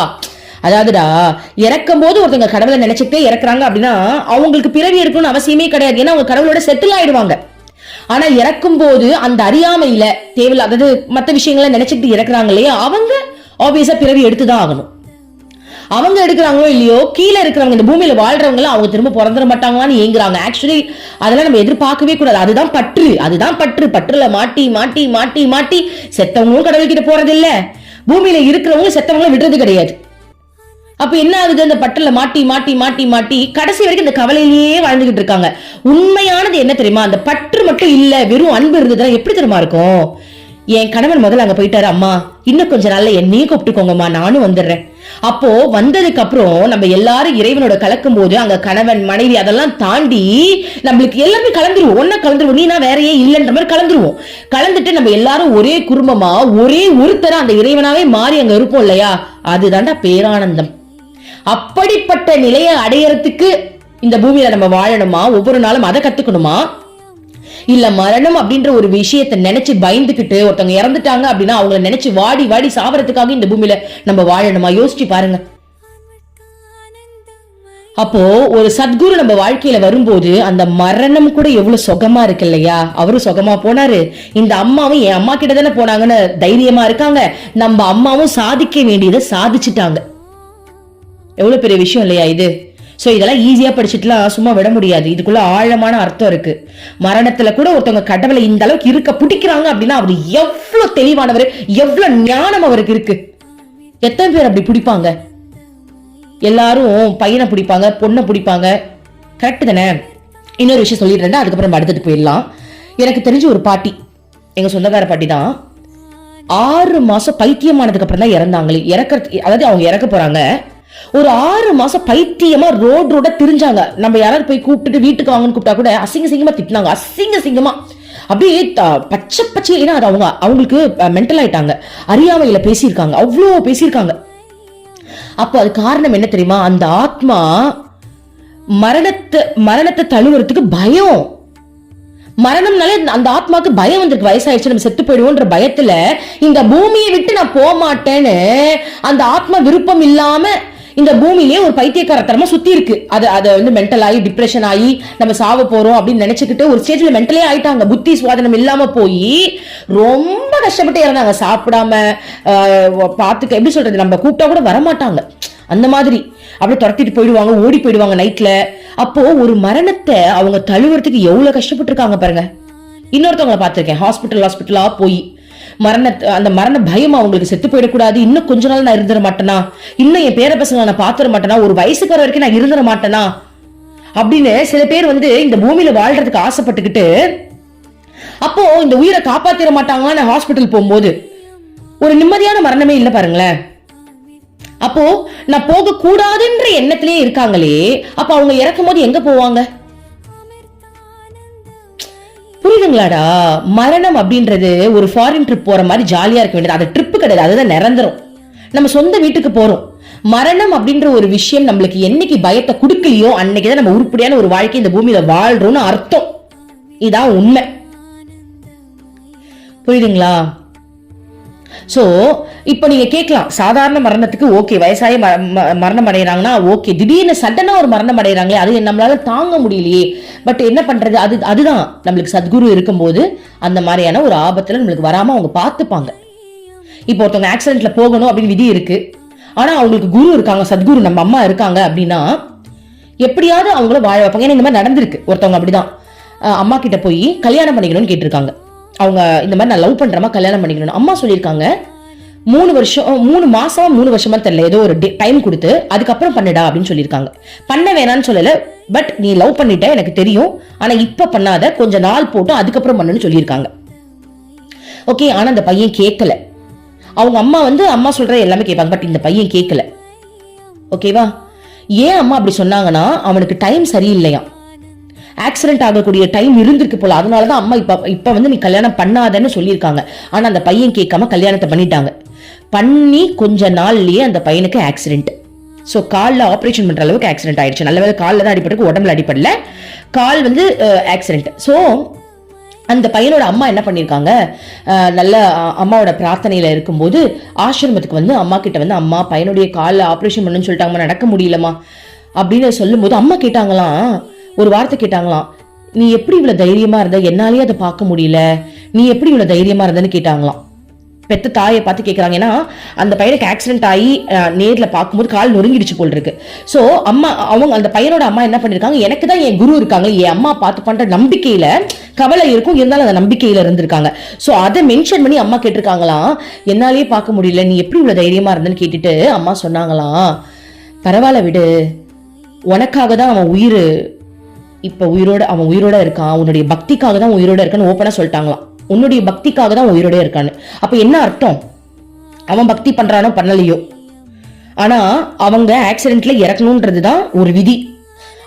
அதாவதுடா, இறக்கும் போது ஒருத்தவங்க கடவுளை நினைச்சுட்டே இறக்குறாங்க அப்படின்னா அவங்களுக்கு பிறவி இருக்கணும்னு அவசியமே கிடையாது. ஏன்னா அவங்க கடவுளோட செட்டில் ஆயிடுவாங்க. ஆனா இறக்கும் போது அந்த அறியாமையில தேவையில்ல, அதாவது மற்ற விஷயங்களை நினைச்சுட்டு இறக்குறாங்க இல்லையா, அவங்க ஆப்வியஸா பிறவி எடுத்துதான் ஆகணும். அவங்க எடுக்கிறாங்களோ இல்லையோ, கீழே இருக்கிறவங்க இந்த பூமியில வாழ்றவங்க அவங்க திரும்ப பிறந்துட மாட்டாங்களான்னு ஏங்குறாங்க. ஆக்சுவலி அதெல்லாம் நம்ம எதிர்பார்க்கவே கூடாது. அதுதான் பற்று. பற்றுல மாட்டி மாட்டி மாட்டி மாட்டி செத்தவங்களும் கடவுள்கிட்ட போறது இல்ல, பூமியில இருக்கிறவங்களும் செத்தவங்களும் விடுறது கிடையாது. அப்ப என்ன ஆகுது, அந்த பட்டுல மாட்டி மாட்டி மாட்டி மாட்டி கடைசி வரைக்கும் இந்த கவலையிலேயே வாழ்ந்துகிட்டு இருக்காங்க. உண்மையானது என்ன தெரியுமா, அந்த பற்று மட்டும் இல்ல, வெறும் அன்பு இருந்ததுன்னா எப்படி தெரியுமா இருக்கும்? என் கணவன் முதல்ல அங்க போயிட்டாரு, அம்மா இன்னும் கொஞ்ச நாள்ல என்னையும் கூப்பிட்டுக்கோங்கம்மா, நானும் வந்துடுறேன். அப்போ வந்ததுக்கு அப்புறம் நம்ம எல்லாரும் இறைவனோட கலக்கும் போது அங்க கணவன் மனைவி அதெல்லாம் தாண்டி நம்மளுக்கு எல்லாமே கலந்துருவோம், ஒன்னா கலந்துருவோம். நீனா வேறையே இல்லைன்ற மாதிரி கலந்துருவோம். கலந்துட்டு நம்ம எல்லாரும் ஒரே குடும்பமா ஒரே ஒருத்தர அந்த இறைவனாவே மாறி அங்க இருப்போம் இல்லையா, அதுதான்டா பேரானந்தம். அப்படிப்பட்ட நிலையை அடையறதுக்கு இந்த பூமியில நம்ம வாழணுமா, ஒவ்வொரு நாளும் அதை கத்துக்கணுமா, இல்ல மரணம் அப்படின்ற ஒரு விஷயத்தை நினைச்சு பயந்துகிட்டு ஒருத்தவங்க இறந்துட்டாங்க அப்படின்னா அவங்கள நினைச்சு வாடி வாடி சாவறதுக்காக இந்த பூமியில நம்ம வாழணுமா? யோசிச்சு பாருங்க. அப்போ ஒரு சத்குரு நம்ம வாழ்க்கையில வரும்போது அந்த மரணம் கூட எவ்வளவு சுகமா இருக்கு இல்லையா. அவரும் சுகமா போனாரு, இந்த அம்மாவும் என் அம்மா கிட்ட தானே போனாங்கன்னு தைரியமா இருக்காங்க, நம்ம அம்மாவும் சாதிக்க வேண்டியதை சாதிச்சுட்டாங்க. எவ்வளவு பெரிய விஷயம் இல்லையா இது. சோ இதெல்லாம் ஈஸியா படிச்சுட்டுலாம் சும்மா விட முடியாது. இதுக்குள்ள ஆழமான அர்த்தம் இருக்கு. மரணத்துல கூட ஒருத்தவங்க கடவுளை இந்த அளவுக்கு இருக்க பிடிக்கிறாங்க அப்படின்னா அவர் எவ்வளவு தெளிவானவர், எவ்வளவு ஞானம் அவருக்கு இருக்கு. எத்தனை பேர் அப்படி பிடிப்பாங்க? எல்லாரும் பையனை பிடிப்பாங்க, பொண்ணை பிடிப்பாங்க, கரெக்ட் தானே? இன்னொரு விஷயம் சொல்லிடுறேன், அதுக்கப்புறம் அடுத்தது போயிடலாம். எனக்கு தெரிஞ்ச ஒரு பாட்டி, எங்க சொந்தக்கார பாட்டி தான், 6 மாசம் பைத்தியமானதுக்கு அப்புறம் தான் இறந்தாங்களே. அதாவது அவங்க இறக்க போறாங்க, ஒரு 6 மாசம் பைத்தியமா ரோட திரிஞ்சாங்க. நம்ம யாராவது போய் கூப்பிட்டு வீட்டுக்கு வாங்கன்னு கூப்பிட்டா கூட அசிங்க சிங்கமா திட்டினாங்க, அசிங்க சிங்கமா அப்படியே பச்சை பச்சை. ஏன்னா அது அவங்களுக்கு மென்டல் ஆயிட்டாங்க, அறியாமையில பேசியிருக்காங்க, அவ்வளோ பேசியிருக்காங்க. அப்போ அது காரணம் என்ன தெரியுமா, அந்த ஆத்மா மரணத்தை தழுவுறதுக்கு பயம். மரணம்னாலே அந்த ஆத்மாக்கு பயம் வந்திருக்கு, வயசாயிடுச்சு நம்ம செத்து போயிடுவோன்ற பயத்துல இந்த பூமியை விட்டு நான் போக மாட்டேன்னு அந்த ஆத்மா விருப்பம் இல்லாம இந்த பூமியிலேயே ஒரு பைத்தியக்காரத்தனமா சுத்தி இருக்கு. அது வந்து மென்டல் ஆகி டிப்ரெஷன் ஆகி நம்ம சாவ போறோம் அப்படின்னு நினைச்சுக்கிட்டு ஒரு ஸ்டேஜ்ல மென்டலே ஆயிட்டாங்க, புத்தி சுவாதனம் இல்லாம போய் ரொம்ப கஷ்டப்பட்டு இறந்தாங்க. சாப்பிடாம பாத்துக்க எப்படி சொல்றது, நம்ம கூப்பிட்டா கூட வரமாட்டாங்க, அந்த மாதிரி அப்படியே துரத்திட்டு போயிடுவாங்க, ஓடி போயிடுவாங்க நைட்ல. அப்போ ஒரு மரணத்தை அவங்க தழுவுறதுக்கு எவ்வளவு கஷ்டப்பட்டு இருக்காங்க பாருங்க. இன்னொருத்தவங்களை பார்த்திருக்கேன், ஹாஸ்பிட்டலா போய் அந்த மரண பயம் அவங்களுக்கு, செத்து போயிடக்கூடாது, இன்னும் கொஞ்ச நாள் நான் இருந்துட மாட்டேனா, இன்னும் என் பேர பசங்களை நான் பாத்துட மாட்டேனா, ஒரு வயசுக்கார வரைக்கும் நான் இருந்துட மாட்டேனா அப்படின்னு சில பேர் வந்து இந்த பூமியில வாழ்றதுக்கு ஆசைப்பட்டுக்கிட்டு அப்போ இந்த உயிரை காப்பாத்திர மாட்டாங்களான்னு ஹாஸ்பிட்டல் போகும்போது ஒரு நிம்மதியான மரணமே இல்லை பாருங்களேன். அப்போ நான் போக கூடாதுன்ற எண்ணத்திலே இருக்காங்களே, அப்ப அவங்க இறக்கும் போது எங்க போவாங்க? புரியுதுங்களாடா? மரணம் அப்படின்றது ஒரு ஃபாரின் ட்ரிப் போற மாதிரி ஜாலியா இருக்க வேண்டியது, அது ட்ரிப் கிடையாது, அதுதான் நிரந்தரம். நம்ம சொந்த வீட்டுக்கு போறோம். மரணம் அப்படின்ற ஒரு விஷயம் நம்மளுக்கு என்னைக்கு பயத்தை கொடுக்கலையோ அன்னைக்குதான் நம்ம உருப்படியான ஒரு வாழ்க்கை இந்த பூமியில வாழ்றோம்னு அர்த்தம். இதான் உண்மை. புரியுதுங்களா? சோ இப்ப நீங்க கேட்கலாம், சாதாரண மரணத்துக்கு ஓகே, வயசாய மரணம் அடைகிறாங்கன்னா ஓகே, திடீர்னு சடனா ஒரு மரணம் அடைகிறாங்களே அது நம்மளால தாங்க முடியலையே. பட் என்ன பண்றது, அதுதான் நம்மளுக்கு சத்குரு இருக்கும்போது அந்த மாதிரியான ஒரு ஆபத்துல நம்மளுக்கு வராம அவங்க பார்த்துப்பாங்க. இப்போ ஒருத்தவங்க ஆக்சிடென்ட்ல போகணும் அப்படின்னு விதி இருக்கு, ஆனா அவங்களுக்கு குரு இருக்காங்க, சத்குரு நம்ம அம்மா இருக்காங்க அப்படின்னா எப்படியாவது அவங்கள வாழ வைப்பாங்க. ஏன்னா இந்த மாதிரி நடந்திருக்கு, ஒருத்தவங்க அப்படிதான் அம்மா கிட்ட போய் கல்யாணம் பண்ணிக்கணும்னு கேட்டிருக்காங்க. அவங்க இந்த மாதிரி நான் லவ் பண்றமா கல்யாணம் பண்ணிக்கணும், அம்மா சொல்லியிருக்காங்க 3 மாசம் 3 வருஷமா தெரியல, ஏதோ ஒரு டைம் கொடுத்து அதுக்கப்புறம் பண்ணுடா அப்படின்னு சொல்லியிருக்காங்க. பண்ண வேணான்னு சொல்லல, பட் நீ லவ் பண்ணிட்ட எனக்கு தெரியும், ஆனா இப்ப பண்ணாத, கொஞ்ச நாள் போட்டு அதுக்கப்புறம் பண்ணுன்னு சொல்லியிருக்காங்க. ஓகே, ஆனா அந்த பையன் கேட்கல. அவங்க அம்மா வந்து அம்மா சொல்ற எல்லாமே கேட்பாங்க, பட் இந்த பையன் கேட்கல. ஓகேவா? ஏன் அம்மா அப்படி சொன்னாங்கன்னா அவனுக்கு டைம் சரியில்லையா, ஆக்சிடென்ட் ஆகக்கூடிய டைம் இருந்திருக்கு போல, அதனாலதான் அம்மா இப்ப வந்து நீ கல்யாணம் பண்ணாதன்னு சொல்லியிருக்காங்க. ஆனா அந்த பையன் கேட்காம கல்யாணத்தை பண்ணிட்டாங்க. பண்ணி கொஞ்ச நாள்லயே அந்த பையனுக்கு ஆக்சிடென்ட். ஸோ காலில் ஆப்ரேஷன் பண்ற அளவுக்கு ஆக்சிடென்ட் ஆயிடுச்சு. நல்ல வேலை காலில் தான் அடிபட்டு, உடம்புல அடிப்படல, கால் வந்து ஆக்சிடென்ட். ஸோ அந்த பையனோட அம்மா என்ன பண்ணியிருக்காங்க, நல்ல அம்மாவோட பிரார்த்தனையில இருக்கும்போது ஆசிரமத்துக்கு வந்து அம்மா கிட்ட வந்து, அம்மா பையனுடைய காலில் ஆப்ரேஷன் பண்ணுன்னு சொல்லிட்டாங்கம்மா, நடக்க முடியலம்மா அப்படின்னு சொல்லும்போது அம்மா கேட்டாங்களாம், ஒரு வார்த்தை கேட்டாங்களாம், நீ எப்படி இவ்வளவு தைரியமா இருந்த, என்னாலேயே அதை பார்க்க முடியல, நீ எப்படி இவ்வளவு தைரியமா இருந்தன்னு கேட்டாங்களாம். பெத்த தாயை பார்த்து கேட்கறாங்க. ஏன்னா அந்த பையனுக்கு ஆக்சிடென்ட் ஆகி நேர்ல பார்க்கும்போது கால் நொறுங்கிடுச்சு போல் இருக்கு. சோ அவங்க அந்த பையனோட அம்மா என்ன பண்ணிருக்காங்க, எனக்கு தான் என் குரு இருக்காங்க, என் அம்மா பார்த்து பண்ற நம்பிக்கையில கவலை இருக்கும், இருந்தாலும் அந்த நம்பிக்கையில இருந்திருக்காங்க. சோ அதை மென்ஷன் பண்ணி அம்மா கேட்டிருக்காங்களாம், என்னாலேயே பார்க்க முடியல, நீ எப்படி இவ்வளவு தைரியமா இருந்தன்னு கேட்டுட்டு அம்மா சொன்னாங்களாம், பரவாயில்ல விடு, உனக்காக தான் அவன் உயிர் இப்ப அவன் உயிரோட இருக்கான், உன்னுடைய பக்திக்காக தான் உயிரோட இருக்கான்னு ஓப்பனா சொல்லிட்டாங்களாம். உன்னுடைய பக்திக்காக தான் உயிரோட இருக்கான்னு. அப்ப என்ன அர்த்தம், அவன் பக்தி பண்றானோ பண்ணலையோ, ஆனா அவங்க ஆக்சிடென்ட்ல இறக்கணும்ன்றதுதான் ஒரு விதி.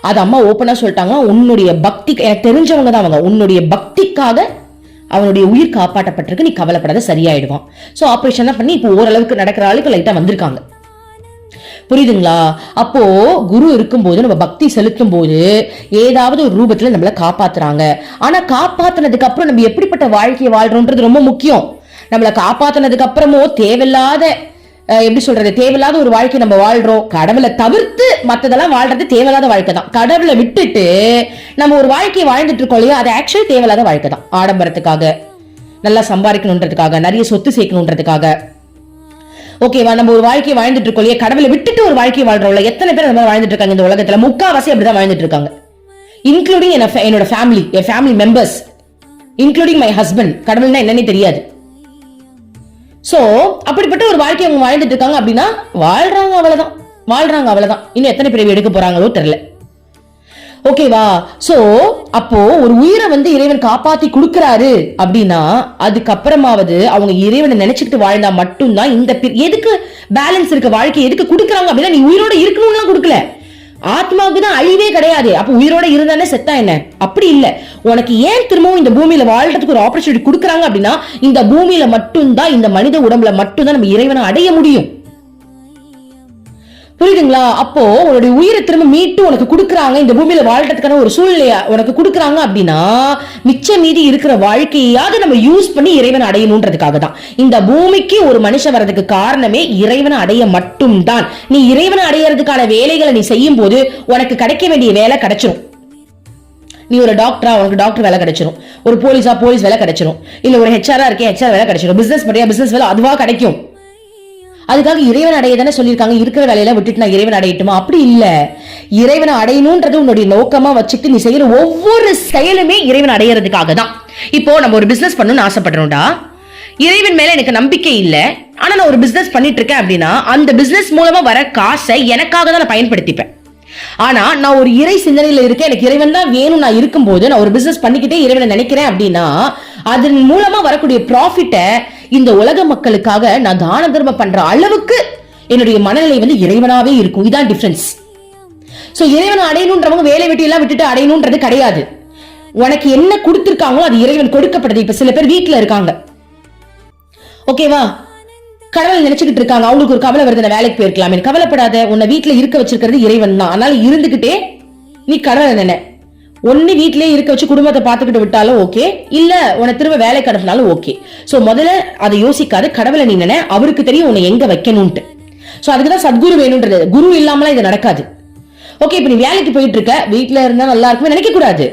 அது அம்மா ஓப்பனா சொல்லிட்டாங்க, உன்னுடைய பக்தி, எனக்கு தெரிஞ்சவங்க தான் அவங்க, உன்னுடைய பக்திக்காக அவனுடைய உயிர் காப்பாற்றப்பட்டிருக்கு, நீ கவலைப்படாத, சரியாயிடுவான். சோ ஆபரேஷன் தான் பண்ணி இப்போ ஓரளவுக்கு நடக்கிற ஆளுக்கு லைட்டா வந்திருக்காங்க. புரியுதுங்களா? அப்போ குரு இருக்கும்போது நம்ம பக்தி செலுத்தும் போது ஏதாவது ஒரு ரூபத்துல நம்மள காப்பாத்துறாங்க. ஆனா காப்பாத்தினதுக்கு அப்புறம் நம்ம எப்படிப்பட்ட வாழ்க்கையை வாழ்றோம்ன்றது ரொம்ப முக்கியம். நம்மள காப்பாத்தினதுக்கு அப்புறமும் தேவையில்லாத எப்படி சொல்றது, தேவையில்லாத ஒரு வாழ்க்கை நம்ம வாழ்றோம். கடவுளை தவிர்த்து மத்ததெல்லாம் வாழ்றது தேவையில்லாத வாழ்க்கை தான். கடவுளை விட்டுட்டு நம்ம ஒரு வாழ்க்கையை வாழ்ந்துட்டு இருக்கோம் இல்லையா, அது ஆக்சுவலி தேவையில்லாத வாழ்க்கை தான். ஆடம்பரத்துக்காக, நல்லா சம்பாதிக்கணுன்றதுக்காக, நிறைய சொத்து சேர்க்கணுன்றதுக்காக, ஓகேவா, நம்ம ஒரு வாழ்க்கையை வாழ்ந்துட்டு இருக்கோம் இல்லையா, கடவுளை விட்டுட்டு ஒரு வாழ்க்கையை வாழ்றோம்ல. எத்தனை பேர் அந்த மாதிரி வாழ்ந்துட்டு இருக்காங்க இந்த உலகத்துல? முக்காவாசி அப்படிதான் வாழ்ந்துட்டு இருக்காங்க, இன்க்ளூடிங் என்னோட ஃபேமிலி, என் family members, including my husband. கடவுள்னா என்னன்னு தெரியாது. சோ அப்படிப்பட்ட ஒரு வாழ்க்கையை அவங்க வாழ்ந்துட்டு இருக்காங்க அப்படின்னா வாழ்றாங்க அவ்வளவுதான். இன்னும் எத்தனை பிறவி எடுக்க போறாங்களோ தெரியல. ஓகேவா? சோ அப்போ ஒரு உயிரை வந்து இறைவன் காப்பாத்தி கொடுக்கிறாரு அப்படின்னா அதுக்கப்புறமாவது அவங்க இறைவனை நினைச்சுக்கிட்டு வாழ்ந்தா மட்டும்தான் இந்த எதுக்கு பேலன்ஸ் இருக்க வாழ்க்கை எதுக்கு கொடுக்குறாங்க அப்படின்னா, நீ உயிரோட இருக்கணும்னு கொடுக்கல, ஆத்மாவுக்கு தான் அழிவே கிடையாது. அப்ப உயிரோட இருந்தானே செத்தா என்ன? அப்படி இல்ல. உனக்கு ஏன் திரும்பவும் இந்த பூமியில வாழ்றதுக்கு ஒரு ஆப்பர்ச்சுனிட்டி கொடுக்குறாங்க அப்படின்னா, இந்த பூமியில மட்டும்தான், இந்த மனித உடம்புல மட்டும்தான் நம்ம இறைவனை அடைய முடியும். புரியுதுங்களா? அப்போ உன்னுடைய உயிரை திரும்ப மீட்டு உனக்கு கொடுக்குறாங்க, இந்த பூமியில வாழ்றதுக்கான ஒரு சூழ்நிலையா உனக்கு கொடுக்குறாங்க அப்படின்னா, மிச்ச மீதி இருக்கிற வாழ்க்கையாவது நம்ம யூஸ் பண்ணி இறைவனை அடையணும்ன்றதுக்காக தான். இந்த பூமிக்கு ஒரு மனுஷன் வர்றதுக்கு காரணமே இறைவனை அடைய மட்டும்தான். நீ இறைவனை அடையறதுக்கான வேலைகளை நீ செய்யும் போது உனக்கு கிடைக்க வேண்டிய வேலை கிடைச்சிரும். நீ ஒரு டாக்டரா, உனக்கு டாக்டர் வேலை கிடைச்சிரும். ஒரு போலீஸா, போலீஸ் வேலை கிடைச்சிரும். இல்ல ஒரு ஹெச்ஆரா இருக்கே, ஹெச்ஆர் வேலை கிடைச்சிரும். பிசினஸ் பண்றியா, பிசினஸ் வேலை அதுவா கிடைக்கும். அதுக்காக இறைவன் அடைய தானே சொல்லியிருக்காங்க, இருக்கிற வேலையில விட்டுட்டு நான் இறைவன் அடையட்டுமா? அப்படி இல்ல. இறைவனை அடையணும்ன்றது உன்னுடைய நோக்கமா வச்சுட்டு நீ செய்யற ஒவ்வொரு செயலுமே இறைவன் அடையறதுக்காக தான். இப்போ நம்ம ஒரு பிசினஸ் பண்ணணும்னு ஆசைப்படுறோம்டா, இறைவன் மேல எனக்கு நம்பிக்கை இல்ல, ஆனா நான் ஒரு பிசினஸ் பண்ணிட்டு இருக்கேன் அப்படின்னா அந்த பிசினஸ் மூலமா வர காசை எனக்காக தான் நான் பயன்படுத்திப்பேன். ஆனா நான் ஒரு இறை சிந்தனையில இருக்கேன், எனக்கு இறைவன் தான் வேணும், நான் இருக்கும்போது நான் ஒரு பிசினஸ் பண்ணிக்கிட்டே இறைவனை நினைக்கிறேன் அப்படின்னா அதன் மூலமா வரக்கூடிய ப்ராஃபிட்ட இந்த உலக மக்களுக்காக நான் தான தர்மம் பண்ற அளவுக்கு என்னுடைய மனநிலை வந்து இறைவனாவே இருக்கும். இதான் டிஃபரன்ஸ். சோ இறைவனை அடையணும்ன்றவங்க வேலை வெட்டி எல்லாம் விட்டுட்டு அடையணும்ன்றது கிடையாது. உனக்கு என்ன கொடுத்திருக்காங்களோ அது இறைவன் கொடுக்கப்படுது. இப்ப சில பேர் வீட்டுல இருக்காங்க, ஓகேவா, கடவுள் நினைச்சுக்கிட்டு இருக்காங்க, அவங்களுக்கு ஒரு கவலை வருது, நான் வேலைக்கு போயிருக்கலாமே. கவலைப்படாத, உன்னை வீட்டுல இருக்க வச்சிருக்கிறது இறைவன் தான். அதனால இருந்துகிட்டே நீ கடவுளை நினை. ஒன்னு வீட்டிலே இருக்க வச்சு குடும்பத்தை பார்த்துக்கிட்டு விட்டாலும் ஓகே, இல்ல உன்னை திரும்ப வேலைக்கு அனுப்பினாலும் ஓகே. சோ முதல்ல அதை யோசிக்காது, கடவுளை நீ நினை, அவருக்கு தெரியும் உன்னை எங்க வைக்கணும்ட்டு. சோ அதுக்குதான் சத்குரு வேணும்ன்றது. குரு இல்லாமலாம் இது நடக்காது. ஓகே, இப்ப நீ வேலைக்கு போயிட்டு இருக்க, வீட்டுல இருந்தா நல்லா இருக்குமே நினைக்க கூடாது.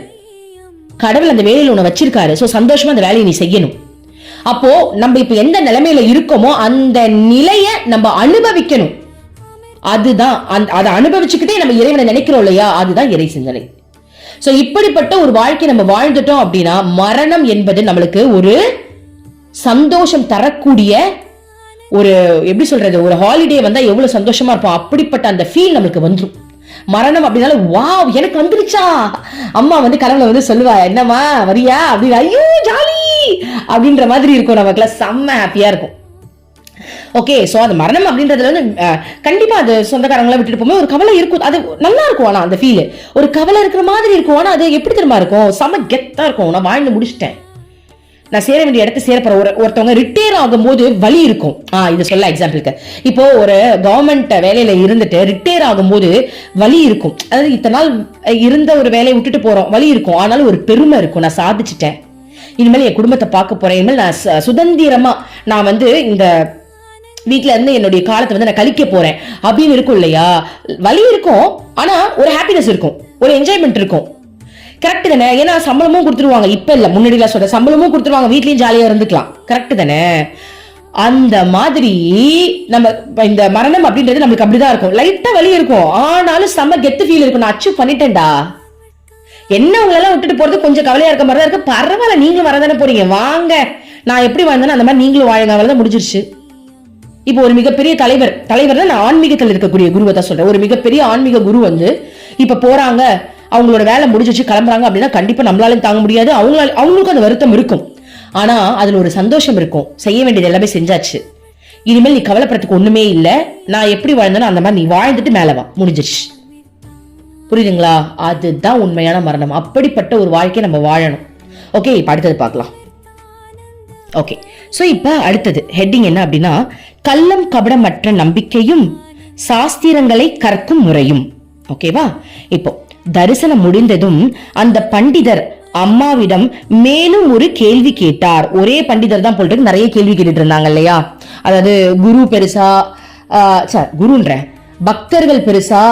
கடவுள் அந்த வேலையில உன்னை வச்சிருக்காரு, சோ சந்தோஷமா அந்த வேலையை நீ செய்யணும். அப்போ நம்ம இப்ப எந்த நிலைமையில இருக்கோமோ அந்த நிலைய நம்ம அனுபவிக்கணும். அதுதான் அதை அனுபவிச்சுக்கிட்டே நம்ம இறைவனை நினைக்கிறோம் இல்லையா, அதுதான் இறை சிந்தனை. சோ இப்படிப்பட்ட ஒரு வாழ்க்கை நம்ம வாழ்ந்துட்டோம் அப்படின்னா மரணம் என்பது நம்மளுக்கு ஒரு சந்தோஷம் தரக்கூடிய ஒரு, எப்படி சொல்றது, ஒரு ஹாலிடே வந்தா எவ்வளவு சந்தோஷமா இருப்போம் அப்படிப்பட்ட அந்த ஃபீல் நம்மளுக்கு வந்துடும். மரணம் அப்படின்னால வாவ் எனக்கு வந்துருச்சா, அம்மா வந்து கனவுல வந்து சொல்லுவா, என்னம்மா வரியா அப்படின்னு, ஐயோ ஜாலி அப்படின்ற மாதிரி இருக்கும், நமக்குலாம் செம்ம ஹாப்பியா இருக்கும். ஓகே, சோ அந்த மரணம் அப்படின்றதுல வந்து கண்டிப்பா அது சொந்தக்காரங்களை விட்டுட்டு போகும்போது ஒரு கவலை இருக்கும், அது நல்லா இருக்கும். ஆனா அந்த ஃபீல் ஒரு கவலை இருக்கிற மாதிரி இருக்கும், ஆனா அது எப்படி தெரியுமா இருக்கும், செம கெத்தா இருக்கும். நான் வாழ்ந்து முடிச்சிட்டேன், நான் சேர வேண்டிய இடத்த சேரப்போற ஒருத்தவங்க ரிட்டையர் ஆகும்போது வலி இருக்கும். இது சொல்ல எக்ஸாம்பிளுக்கு, இப்போ ஒரு கவர்மெண்ட் வேலையில இருந்துட்டு ரிட்டையர் ஆகும்போது வலி இருக்கும். அதாவது இத்தனை நாள் இருந்த ஒரு வேலையை விட்டுட்டு போறோம், வலி இருக்கும். ஆனாலும் ஒரு பெருமை இருக்கும், நான் சாதிச்சுட்டேன், இனிமேல் என் குடும்பத்தை பார்க்க போறேன், இனிமேல் நான் சுதந்திரமா நான் இந்த வீட்டுல இருந்து என்னுடைய காலத்தை நான் கழிக்க போறேன் அப்படின்னு இருக்கும் இல்லையா. வலி இருக்கும், ஆனா ஒரு ஹாப்பினஸ் இருக்கும், ஒரு என்ஜாய்மெண்ட் இருக்கும். கரெக்ட் தானே? ஏன்னா சம்பளமும் கொடுத்துருவாங்க. இப்ப இல்ல, முன்னாடி சொல்ற சம்பளமும் கொடுத்துருவாங்க, வீட்லயும் ஜாலியா இருந்துக்கலாம். கரெக்ட் தானே? அந்த மாதிரி நம்ம இந்த மரணம் அப்படின்றது நம்மளுக்கு அப்படிதான் இருக்கும். லைட்டா வலி இருக்கும், ஆனாலும் செம்ம கெத்து ஃபீல் இருக்கும். நான் அச்சீவ் பண்ணிட்டேன்டா. என்ன உங்களெல்லாம் விட்டுட்டு போறது கொஞ்சம் கவலையா இருக்க மாதிரி தான் இருக்கு. பரவாயில்ல, நீங்களும் வரதானே போறீங்க, வாங்க, நான் எப்படி வாழ்ந்தேன்னு அந்த மாதிரி நீங்களும் வாழுங்க, அவ்வளவுதான், முடிஞ்சிருச்சு. இப்போ ஒரு மிகப்பெரிய தலைவர்னா நான் ஆன்மீகத்தில் இருக்கக்கூடிய குருவை தான் சொல்றேன். ஒரு மிகப்பெரிய ஆன்மீக குரு இப்ப போறாங்க, அவங்களோட வேலை முடிஞ்சிச்சு, கிளம்புறாங்க அப்படின்னா கண்டிப்பா நம்மளாலும் தாங்க முடியாது. அவங்களுக்கும் அந்த வருத்தம் இருக்கும். ஆனா அதுல ஒரு சந்தோஷம் இருக்கும், செய்ய வேண்டியது எல்லாமே செஞ்சாச்சு, இனிமேல் நீ கவலைப்படுறதுக்கு ஒண்ணுமே இல்ல, நான் எப்படி வாழ்ந்தேனோ அந்த மாதிரி நீ வாழ்ந்துட்டு மேல வா, முடிஞ்சிருச்சு. புரியுதுங்களா? அதுதான் உண்மையான மரணம். அப்படிப்பட்ட ஒரு வாழ்க்கையை நம்ம வாழணும். ஓகே, இப்ப அடுத்தது பார்க்கலாம். ஓகே, சோ இப்ப அடுத்தது ஹெட்டிங் என்ன அப்படின்னா, கள்ளம் கபடமற்ற நம்பிக்கையும் சாஸ்திரங்களை கற்கும் முறையும். ஓகேவா? இப்போ தரிசனம் முடிந்ததும் அந்த பண்டிதர் அம்மாவிடம் மேலும் ஒரு கேள்வி கேட்டார். ஒரே பண்டிதர் தான் போட்டு நிறைய கேள்வி கேட்டுட்டு இருந்தாங்க இல்லையா. அதாவது குரு பெருசா, குருன்ற பக்தர்கள் பெருசா,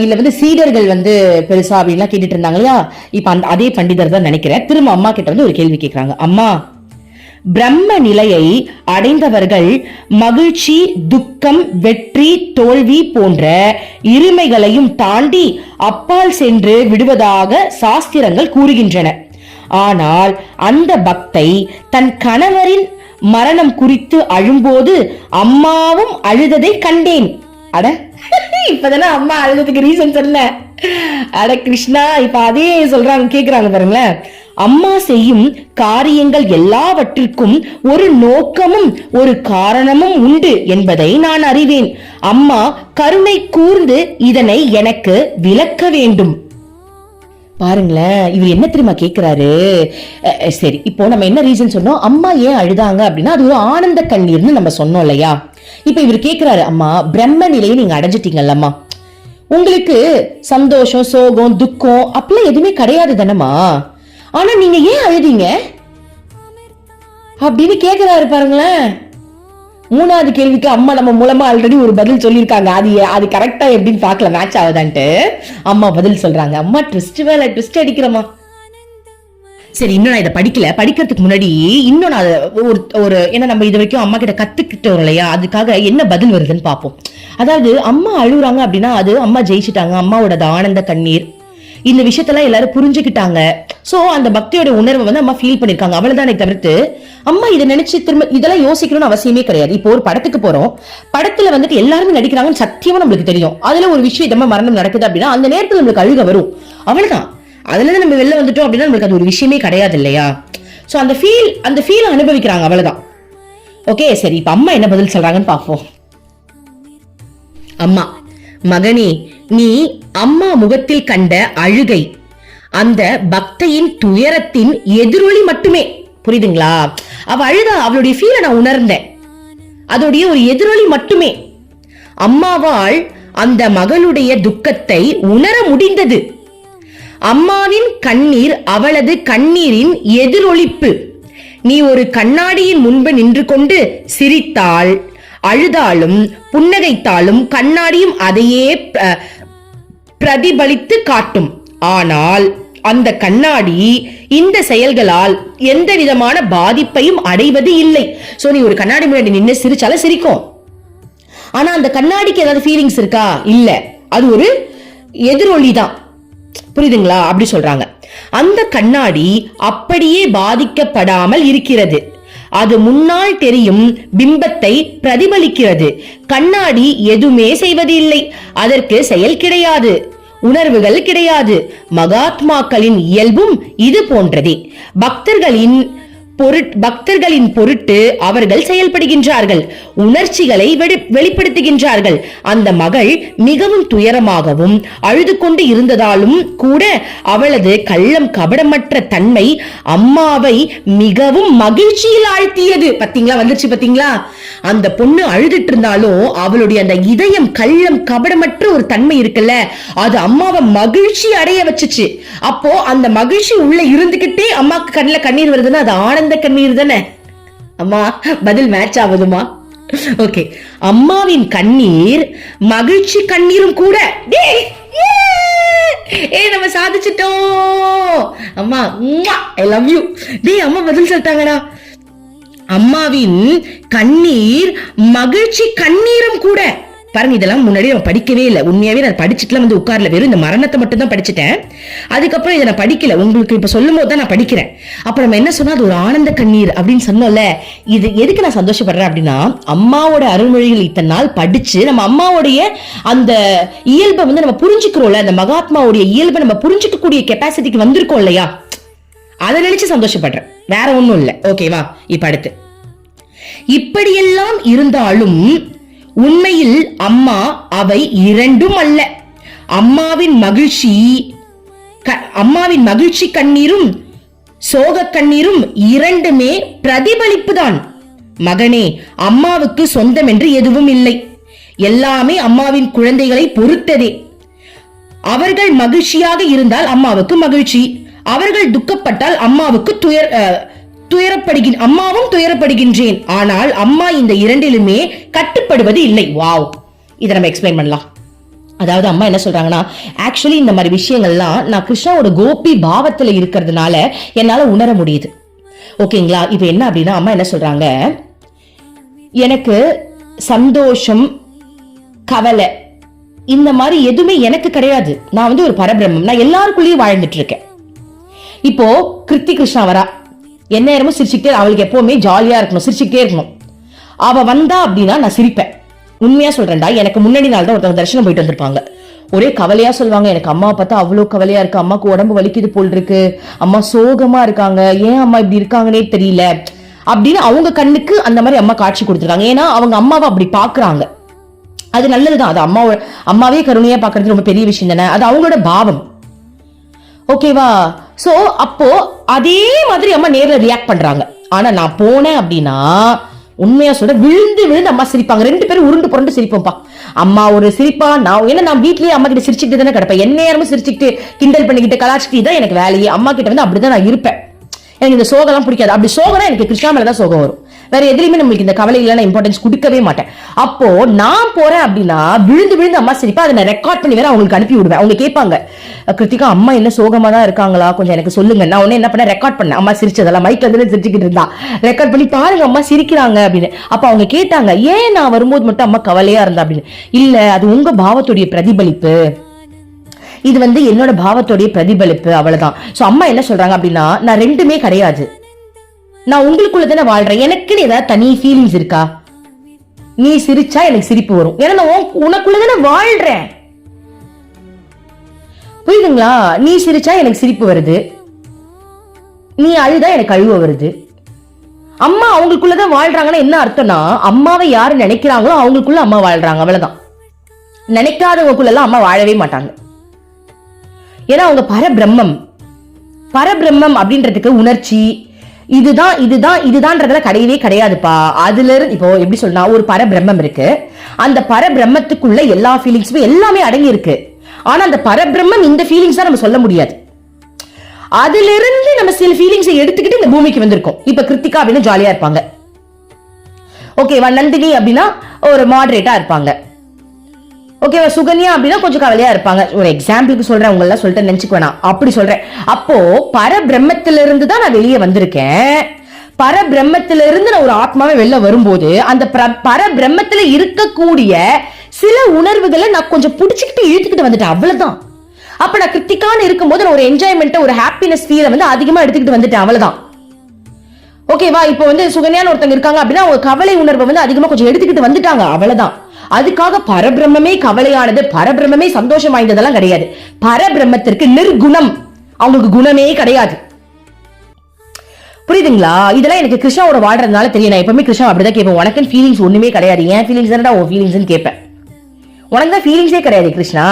இல்ல சீடர்கள் பெருசா அப்படின்லாம் கேட்டுட்டு இருந்தாங்க இல்லையா. இப்ப அதே பண்டிதர் தான் நினைக்கிறேன், திரும்ப அம்மா கிட்ட ஒரு கேள்வி கேட்கிறாங்க. அம்மா, பிரம்ம நிலையை அடைந்தவர்கள் மகிழ்ச்சி, துக்கம், வெற்றி, தோல்வி போன்ற இருமைகளையும் தாண்டி அப்பால் சென்று விடுவதாக சாஸ்திரங்கள் கூறுகின்றன. ஆனால் அந்த பக்தை தன் கணவரின் மரணம் குறித்து அழும்போது அம்மாவும் அழுததை கண்டேன். அட, இப்பதானே அம்மா அழுததுக்கு ரீசன் சொன்ன. அட கிருஷ்ணா, இப்ப அதே சொல்றாங்க, கேக்குறாங்க பாருங்களேன். அம்மா செய்யும் காரியங்கள் எல்லாவற்றிற்கும் ஒரு நோக்கமும் ஒரு காரணமும் உண்டு என்பதை நான் அறிவேன். அம்மா கருணை கூர்ந்து இதனை எனக்கு விளக்க வேண்டும். பாருங்களேன், இவர் என்ன தெரியுமா கேக்குறாரு. சரி, இப்போ நம்ம என்ன ரீசன் சொன்னோம், அம்மா ஏன் அழுதாங்க அப்படின்னா அது ஒரு ஆனந்த கண்ணீர்னு நம்ம சொன்னோம் இல்லையா. இப்ப இவர் கேக்குறாரு, அம்மா பிரம்ம நிலையை நீங்க அடைஞ்சிட்டீங்கல்லம்மா, உங்களுக்கு சந்தோஷம், சோகம், துக்கம் அப்படிலாம் எதுவுமே கிடையாது தானம்மா, ஆனா நீங்க ஏன் அழுதீங்க அப்படின்னு கேக்குறாரு பாருங்களேன். மூணாவது கேள்விக்கு அம்மா நம்ம மூலமா ஆல்ரெடி ஒரு பதில் சொல்லியிருக்காங்க. அது கரெக்டா எப்படின்னு பாக்கல, மேட்ச் ஆகுதான்ட்டு அம்மா பதில் சொல்றாங்க. அம்மா ட்விஸ்ட் வேலை ட்விஸ்ட் அடிக்கிறமா. சரி, இன்னும் நான் இதை படிக்கிறதுக்கு முன்னாடி இன்னும் நான் ஒரு ஏன்னா நம்ம இது வரைக்கும் அம்மா கிட்ட கத்துக்கிட்டோம் இல்லையா, அதுக்காக என்ன பதில் வருதுன்னு பாப்போம். அதாவது அம்மா அழுகுறாங்க அப்படின்னா அது அம்மா ஜெயிச்சுட்டாங்க, அம்மாவோட ஆனந்த கண்ணீர், இந்த விஷயத்தெல்லாம் எல்லாரும் புரிஞ்சுக்கிட்டாங்க. சோ அந்த பக்தியோட உணர்வை அம்மா ஃபீல் பண்ணிருக்காங்க, அவ்வளவுதானே தவிர்த்து அம்மா இதை நினைச்சு திரும்ப இதெல்லாம் யோசிக்கணும்னு அவசியமே கிடையாது. இப்போ ஒரு படத்துக்கு போறோம், படத்துல எல்லாருமே நடிக்கிறாங்கன்னு சத்தியமா நம்மளுக்கு தெரியும். அதுல ஒரு விஷயம் இதமா மரணம் நடக்குது அப்படின்னா அந்த நேரத்துல நம்மளுக்கு அழுக வரும், அவ்வளவுதான். அதுல இருந்து நம்ம வெளில வந்துட்டோம் அப்படின்னா நம்மளுக்கு அது ஒரு விஷயமே கிடையாது இல்லையா. சோ அந்த ஃபீல் அனுபவிக்கிறாங்க, அவ்வளவுதான். ஓகே, சரி, இப்ப அம்மா என்ன பதில் சொல்றாங்கன்னு பாப்போம். அம்மா, மகனே, நீ அம்மா முகத்தில் கண்ட அழுகை அந்த பக்தையின் துயரத்தின் எதிரொலி மட்டுமே. புரியுதுங்களா? அவ அழுதா, அவளுடைய ஃபீலை நான் உணர்ந்தேன், அதோடைய ஒரு எதிரொலி மட்டுமே. அம்மாவால் அந்த மகளுடைய துக்கத்தை உணர முடிந்தது. அம்மாவின் கண்ணீர் அவளது கண்ணீரின் எதிரொலிப்பு. நீ ஒரு கண்ணாடியின் முன்பு நின்று கொண்டு சிரித்தாள், அழுதாலும் புன்னகைத்தாலும் கண்ணாடியும் அதையே பிரதிபலித்து காட்டும். ஆனால் அந்த கண்ணாடி இந்த செயல்களால் எந்த விதமான பாதிப்பையும் அடைவது இல்லை. சோ நீ ஒரு கண்ணாடி முன்னாடி நின்று சிரிச்சாலும் சிரிக்கும், ஆனா அந்த கண்ணாடிக்கு ஏதாவது ஃபீலிங்ஸ் இருக்கா? இல்ல, அது ஒரு எதிரொலி தான். புரியுதுங்களா? அப்படி சொல்றாங்க. அந்த கண்ணாடி அப்படியே பாதிக்கப்படாமல் இருக்கிறது, அது முன்னால் தெரியும் பிம்பத்தை பிரதிபலிக்கிறது. கண்ணாடி எதுவுமே செய்வது இல்லை, அதற்கு செயல் கிடையாது, உணர்வுகள் கிடையாது. மகாத்மாக்களின் இயல்பும் இது போன்றதே. பக்தர்களின் பக்தர்களின் பொருட்டு அவர்கள் செயல்படுகின்றார்கள், உணர்ச்சிகளை வெளிப்படுத்துகின்றார்கள். அந்த மகள் மிகவும் துயரமாகவும் அழுது கொண்டு இருந்ததாலும் கூட அவளது கள்ளம் கபடமற்ற தன்மை அம்மாவை மிகவும் மகிழ்ச்சியில் ஆழ்த்தியது. பாத்தீங்களா, வந்துருச்சு பாத்தீங்களா? அந்த பொண்ணு அழுதுட்டு இருந்தாலும் அவளுடைய அந்த இதயம் கள்ளம் கபடமற்ற ஒரு தன்மை இருக்குல்ல, அது அம்மாவை மகிழ்ச்சி அடைய வச்சுச்சு. அப்போ அந்த மகிழ்ச்சி உள்ள இருந்துகிட்டே அம்மாக்கு கண்ணில் கண்ணீர் வருதுன்னா அது ஆனந்த கண்ணீர் தானே. அம்மா பதில் மேட்ச் ஆகுதுமா? ஓகே, அம்மாவின் கண்ணீர் மகிழ்ச்சி கண்ணீரும் கூட. நம்ம சாதிச்சிட்டோம் அம்மா, ஐ லவ் யூ. டேய் அம்மா பதில் சொல்லிட்டாங்கடா. அம்மாவின் கண்ணீர் மகிழ்ச்சி கண்ணீரும் கூட. பாருங்க, இதெல்லாம் முன்னாடி நான் படிக்கவே இல்லை. உண்மையாவே நான் படிச்சுட்டுலாம் வந்து உட்கார்ல, வெறும் இந்த மரணத்தை மட்டும் தான் படிச்சுட்டேன். அதுக்கப்புறம் இதை நான் படிக்கல, உங்களுக்கு இப்ப சொல்லும் போது தான் நான் படிக்கிறேன். அப்ப நம்ம என்ன சொன்னா, அது ஒரு ஆனந்த கண்ணீர் அப்படின்னு சொன்னோம்ல. இது எதுக்கு நான் சந்தோஷப்படுறேன் அப்படின்னா, அம்மாவோட அருள்மொழிகள் இத்தனை நாள் படிச்சு நம்ம அம்மாவுடைய அந்த இயல்பை வந்து நம்ம புரிஞ்சுக்கிறோம்ல, அந்த மகாத்மாவுடைய இயல்பை நம்ம புரிஞ்சுக்கக்கூடிய கெப்பாசிட்டிக்கு வந்திருக்கோம் இல்லையா, அதை நினைச்சு சந்தோஷப்படுறேன், வேற ஒண்ணும் இல்லை. ஓகேவா? இப்ப அடுத்து, இப்படியெல்லாம் இருந்தாலும் உண்மையில் அம்மா அவை இரண்டும் அல்ல. அம்மாவின் மகிழ்ச்சி கண்ணீரும் சோக கண்ணீரும் இரண்டுமே பிரதிபலிப்பு தான். மகனே, அம்மாவுக்கு சொந்தம் என்று எதுவும் இல்லை. எல்லாமே அம்மாவின் குழந்தைகளை பொறுத்ததே. அவர்கள் மகிழ்ச்சியாக இருந்தால் அம்மாவுக்கு மகிழ்ச்சி, அவர்கள் துக்கப்பட்டால் அம்மாவுக்கு அம்மாவும் துயரப்படுகின்றேன். ஆனால் அம்மா இந்த இரண்டிலுமே கட்டுப்படுவது இல்லை. வாவ், இதை நம்ம எக்ஸ்பிளைன் பண்ணலாம். அதாவது அம்மா என்ன சொல்றாங்கன்னா, ஆக்சுவலி இந்த மாதிரி விஷயங்கள்லாம் நான் கிருஷ்ணாவோட கோபி பாவத்துல இருக்கிறதுனால என்னால உணர முடியுது. ஓகேங்களா? இப்ப என்ன அப்படின்னா, அம்மா என்ன சொல்றாங்க, எனக்கு சந்தோஷம் கவலை இந்த மாதிரி எதுவுமே எனக்கு கிடையாது. நான் வந்து ஒரு பரபிரம்மம், நான் எல்லாருக்குள்ளேயும் வாழ்ந்துட்டு இருக்கேன். இப்போ கிருத்தி கிருஷ்ணா வரா, என்ன நேரமும் சிரிச்சுக்கிட்டே, அவளுக்கு எப்பவுமே ஜாலியா இருக்கணும், சிரிச்சுக்கிட்டே இருக்கணும். அவ வந்தா அப்படின்னா நான் சிரிப்பேன். உண்மையா சொல்றேன்டா, எனக்கு முன்னாடி நாள் தான் ஒருத்தவங்க தரிசனம் போயிட்டு வந்திருப்பாங்க. ஒரே கவலையா சொல்லுவாங்க, எனக்கு அம்மா பார்த்தா அவ்வளவு கவலையா இருக்கு, அம்மாக்கு உடம்பு வலிக்குது போல் இருக்கு, அம்மா சோகமா இருக்காங்க, ஏன் அம்மா இப்படி இருக்காங்கன்னே தெரியல அப்படின்னு அவங்க கண்ணுக்கு அந்த மாதிரி அம்மா காட்சி கொடுத்துருக்காங்க. ஏன்னா அவங்க அம்மாவை அப்படி பாக்குறாங்க. அது நல்லதுதான், அது அம்மாவே கருணையா பாக்குறது ரொம்ப பெரிய விஷயம் தானே, அது அவங்களோட பாவம். ஓகேவா? சோ அப்போ அதே மாதிரி அம்மா நேர்ல ரியாக்ட் பண்றாங்க. ஆனா நான் போனேன் அப்படின்னா உண்மையா சொல்ற, விழுந்து விழுந்து அம்மா சிரிப்பாங்க. ரெண்டு பேரும் உருண்டு புரண்டு சிரிப்போம்ப்பா. அம்மா ஒரு சிரிப்பா, நான் வீட்லயே அம்மா கிட்ட சிரிச்சுட்டு தானே கிடப்பேன். என்ன நேரமும் சிரிச்சுக்கிட்டு கிண்டல் பண்ணிக்கிட்டு கலாச்சிட்டு தான் எனக்கு வேலையே. அம்மா கிட்ட வந்து அப்படிதான் நான் இருப்பேன். எனக்கு இந்த சோகம் எல்லாம் பிடிக்காது. அப்படி சோகம்னா எனக்கு கிருஷ்ணா மேலதான் சோகம் வரும். வேற எதுலையுமே நம்மளுக்கு இந்த கவலையில நான் இம்பார்ட்டன்ஸ் கொடுக்கவே மாட்டேன். அப்போ நான் போறேன் அப்படின்னா விழுந்து விழுந்து அம்மா சிரிப்பா, அதை நான் ரெக்கார்ட் பண்ணி வேற அவங்களுக்கு அனுப்பி விடுவேன். அவங்க கேட்பாங்க, கிருத்திகா அம்மா என்ன சோகமா தான் இருக்காங்களா, கொஞ்சம் எனக்கு சொல்லுங்க. நான் உடனே என்ன பண்ண, ரெக்கார்ட் பண்ணேன். அம்மா சிரிச்சதெல்லாம் மைக்ல இருந்து சிரிச்சுக்கிட்டு இருந்தா ரெக்கார்ட் பண்ணி பாருங்க அம்மா சிரிக்கிறாங்க அப்படின்னு. அப்ப அவங்க கேட்டாங்க, ஏன் நான் வரும்போது மட்டும் அம்மா கவலையா இருந்தா அப்படின்னு. இல்ல, அது உங்க பாவத்துடைய பிரதிபலிப்பு, இது வந்து என்னோட பாவத்துடைய பிரதிபலிப்பு, அவ்வளவுதான். சோ அம்மா என்ன சொல்றாங்க அப்படின்னா, நான் ரெண்டுமே கிடையாது, நான் உங்களுக்குள்ள தானே வாழ்றேன், எனக்குன்னு ஏதாவது தனி ஃபீலிங்ஸ் இருக்கா? நீ சிரிச்சா எனக்கு சிரிப்பு வரும், ஏன்னா நான் உனக்குள்ள தானே வாழ்றேன். புரியுதுங்களா? நீ சிரிச்சா எனக்கு சிரிப்பு வருது, நீ அழுதா எனக்கு அழுவ வருது. அம்மா அவங்களுக்குள்ளதான் வாழ்றாங்கன்னா என்ன அர்த்தம்னா, அம்மாவை யாரு நினைக்கிறாங்களோ அவங்களுக்குள்ள அம்மா வாழ்றாங்க, அவ்வளவுதான். நினைக்காதவங்களுக்குள்ள எல்லாம் அம்மா வாழவே மாட்டாங்க. ஏன்னா அவங்க பரபிரம்மம். பரபிரம்மம் அப்படின்றதுக்கு உணர்ச்சி இதுதான்றதுல கிடையவே கிடையாதுப்பா. அதுல இருந்து இப்போ எப்படி சொன்னா, ஒரு பரபிரம்மம் இருக்கு, அந்த பரபிரம்மத்துக்குள்ள எல்லா ஃபீலிங்ஸுமே எல்லாமே அடங்கி இருக்கு. ஆனா அந்த பரபிரம்மம் இந்த ஃபீலிங்ஸ் தான் நம்ம சொல்ல முடியாது. அதுல இருந்து நம்ம சில ஃபீலிங்ஸை எடுத்துக்கிட்டு இந்த பூமிக்கு வந்திருக்கோம். இப்ப கிருத்திகா அப்படின்னு ஜாலியா இருப்பாங்க, ஓகேவா? நந்தினி அப்படின்னா ஒரு மாடரேட்டா இருப்பாங்க, ஓகேவா? சுகன்யா அப்படின்னா கொஞ்சம் கவலையா இருப்பாங்க. ஒரு எக்ஸாம்பிளுக்கு சொல்றேன், உங்க எல்லாம் சொல்லிட்டு நினைச்சுக்க வேணாம், அப்படி சொல்றேன். அப்போ பரபிரம்மத்திலிருந்து தான் நான் வெளியே வந்திருக்கேன். பரபிரம்மத்திலிருந்து நான் ஒரு ஆத்மாவை வெளில வரும்போது அந்த பரபிரம்மத்துல இருக்கக்கூடிய சில உணர்வுகளை நான் கொஞ்சம் புடிச்சுக்கிட்டு இழுத்துக்கிட்டு வந்துட்டேன், அவ்வளவுதான். அப்ப நான் கிருத்திகான்னு இருக்கும்போது நான் ஒரு என்ஜாய்மெண்ட், ஒரு ஹாப்பினஸ் ஃபீலை வந்து அதிகமா எடுத்துக்கிட்டு வந்துட்டேன், அவ்வளவுதான். ஓகேவா? இப்போ வந்து சுகன்யான்னு ஒருத்தங்க இருக்காங்க அப்படின்னா அவங்க கவலை உணர்வை வந்து அதிகமா கொஞ்சம் எடுத்துக்கிட்டு வந்துட்டாங்க, அவ்வளவுதான். அதுக்காக பரபிரம்மே கவலையானது, பரபிரம்மே சந்தோஷம் வாய்ந்ததெல்லாம் கிடையாது. பரபிரம்மத்திற்கு நிர்குணம், அவங்களுக்கு குணமே கிடையாது. புரியுதுங்களா? இதெல்லாம் எனக்கு கிருஷ்ணாவோட வாழ்றதுனால தெரியும். நான் எப்பவுமே கிருஷ்ணா அப்படிதான் கேட்பேன், உனக்கு ஃபீலிங்ஸ் ஒண்ணுமே கிடையாது, ஏன் ஃபீலிங்ஸ் தானடா உன் ஃபீலிங்ஸ் கேட்பேன். உனக்கு தான் ஃபீலிங்ஸே கிடையாது கிருஷ்ணா,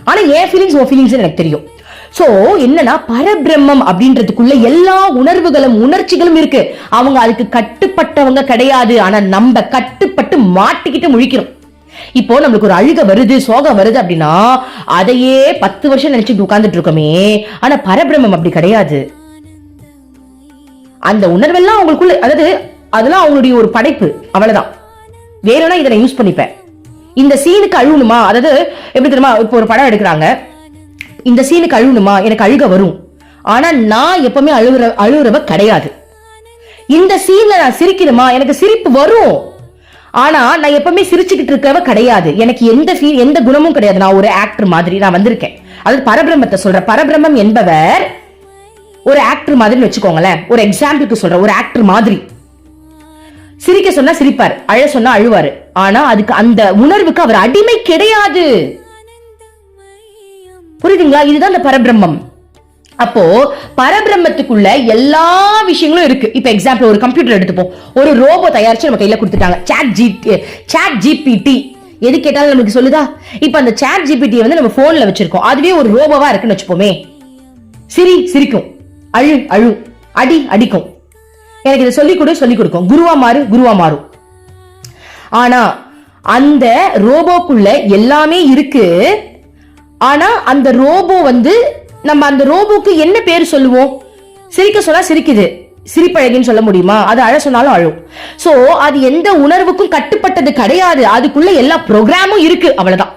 ஆனா ஏன் ஃபீலிங்ஸ் உன் ஃபீலிங்ஸ் எனக்கு தெரியும். சோ என்னன்னா, பரபிரம்மம் அப்படின்றதுக்குள்ள எல்லா உணர்வுகளும் உணர்ச்சிகளும் இருக்கு. அவங்க அதுக்கு கட்டுப்பட்டவங்க கிடையாது. ஆனா நம்ம கட்டுப்பட்டு மாட்டிக்கிட்டு முழிக்கிறோம். இப்போ நம்மளுக்கு ஒரு அழுக வருது, சோகம் வருது அப்படின்னா அதையே 10 வருஷம் நினைச்சுட்டு உட்கார்ந்துட்டு இருக்கோமே. ஆனா பரபிரம்மம் அப்படி கிடையாது. அந்த உணர்வெல்லாம் அவங்களுக்குள்ள, அதாவது அதெல்லாம் அவங்களுடைய ஒரு படைப்பு, அவ்வளவுதான். வேறனா இதை நான் யூஸ் பண்ணிப்பேன். இந்த சீனுக்கு அழுவணுமா, அதாவது எப்படி தெரியுமா, இப்போ ஒரு படம் எடுக்கிறாங்க, இந்த சீனுக்கு அழுவணுமா, எனக்கு அழுக வரும். ஆனா நான் எப்பவுமே அழுகுறவ கிடையாது. இந்த சீன்ல நான் சிரிக்கணுமா, எனக்கு சிரிப்பு வரும். ஆனா நான் எப்பவுமே சிரிச்சுக்கிட்டு இருக்கவ கிடையாது. எனக்கு எந்த குணமும் கிடையாது. நான் ஒரு ஆக்டர் மாதிரி நான் வந்திருக்கேன். அதாவது பரபிரம்மத்தை சொல்ற. பரபிரம்மம் என்பவர் ஒரு ஆக்டர் மாதிரி வச்சுக்கோங்களேன். ஒரு எக்ஸாம்பிளுக்கு சொல்ற, ஒரு ஆக்டர் மாதிரி. சிரிக்க சொன்னா சிரிப்பார், அழ சொன்னா அழுவாரு. ஆனா அதுக்கு அந்த உணர்வுக்கு அவர் அடிமை கிடையாது. புரியுதுங்களா? இதுதான் அந்த பரபிரம்மம். அப்போ பரபிரம்மத்துக்குள்ள எல்லா விஷயங்களும் இருக்கு. இப்ப எக்ஸாம்பிள் ஒரு கம்ப்யூட்டர் எடுத்துப்போம். ஒரு ரோபோ தயாரிச்சு நம்ம கையில கொடுத்துட்டாங்க, சாட் ஜிபிடி. எது கேட்டாலும் நமக்கு சொல்லுதா? இப்ப அந்த சாட் ஜிபிடி வந்து நம்ம போன்ல வச்சிருக்கோம். அதுவே ஒரு ரோபோவா இருக்குன்னு வச்சுப்போமே. சிரிக்கும், அழு அடிக்கும். எனக்கு இதை சொல்லிக் கொடுக்கும். குருவா மாறும். ஆனா அந்த ரோபோக்குள்ள எல்லாமே இருக்கு. ஆனா அந்த ரோபோ வந்து, நம்ம அந்த ரோபோக்கு என்ன பேர் சொல்லுவோம்? சிரிக்க சொன்னா சிரிக்குது, சிரிப்பழகின்னு சொல்ல முடியுமா? அது அழ சொன்னாலும் அழும். சோ அது எந்த உணர்வுக்கும் கட்டுப்பட்டது கிடையாது. அதுக்குள்ள எல்லா ப்ரோக்ராமும் இருக்கு, அவ்வளவுதான்.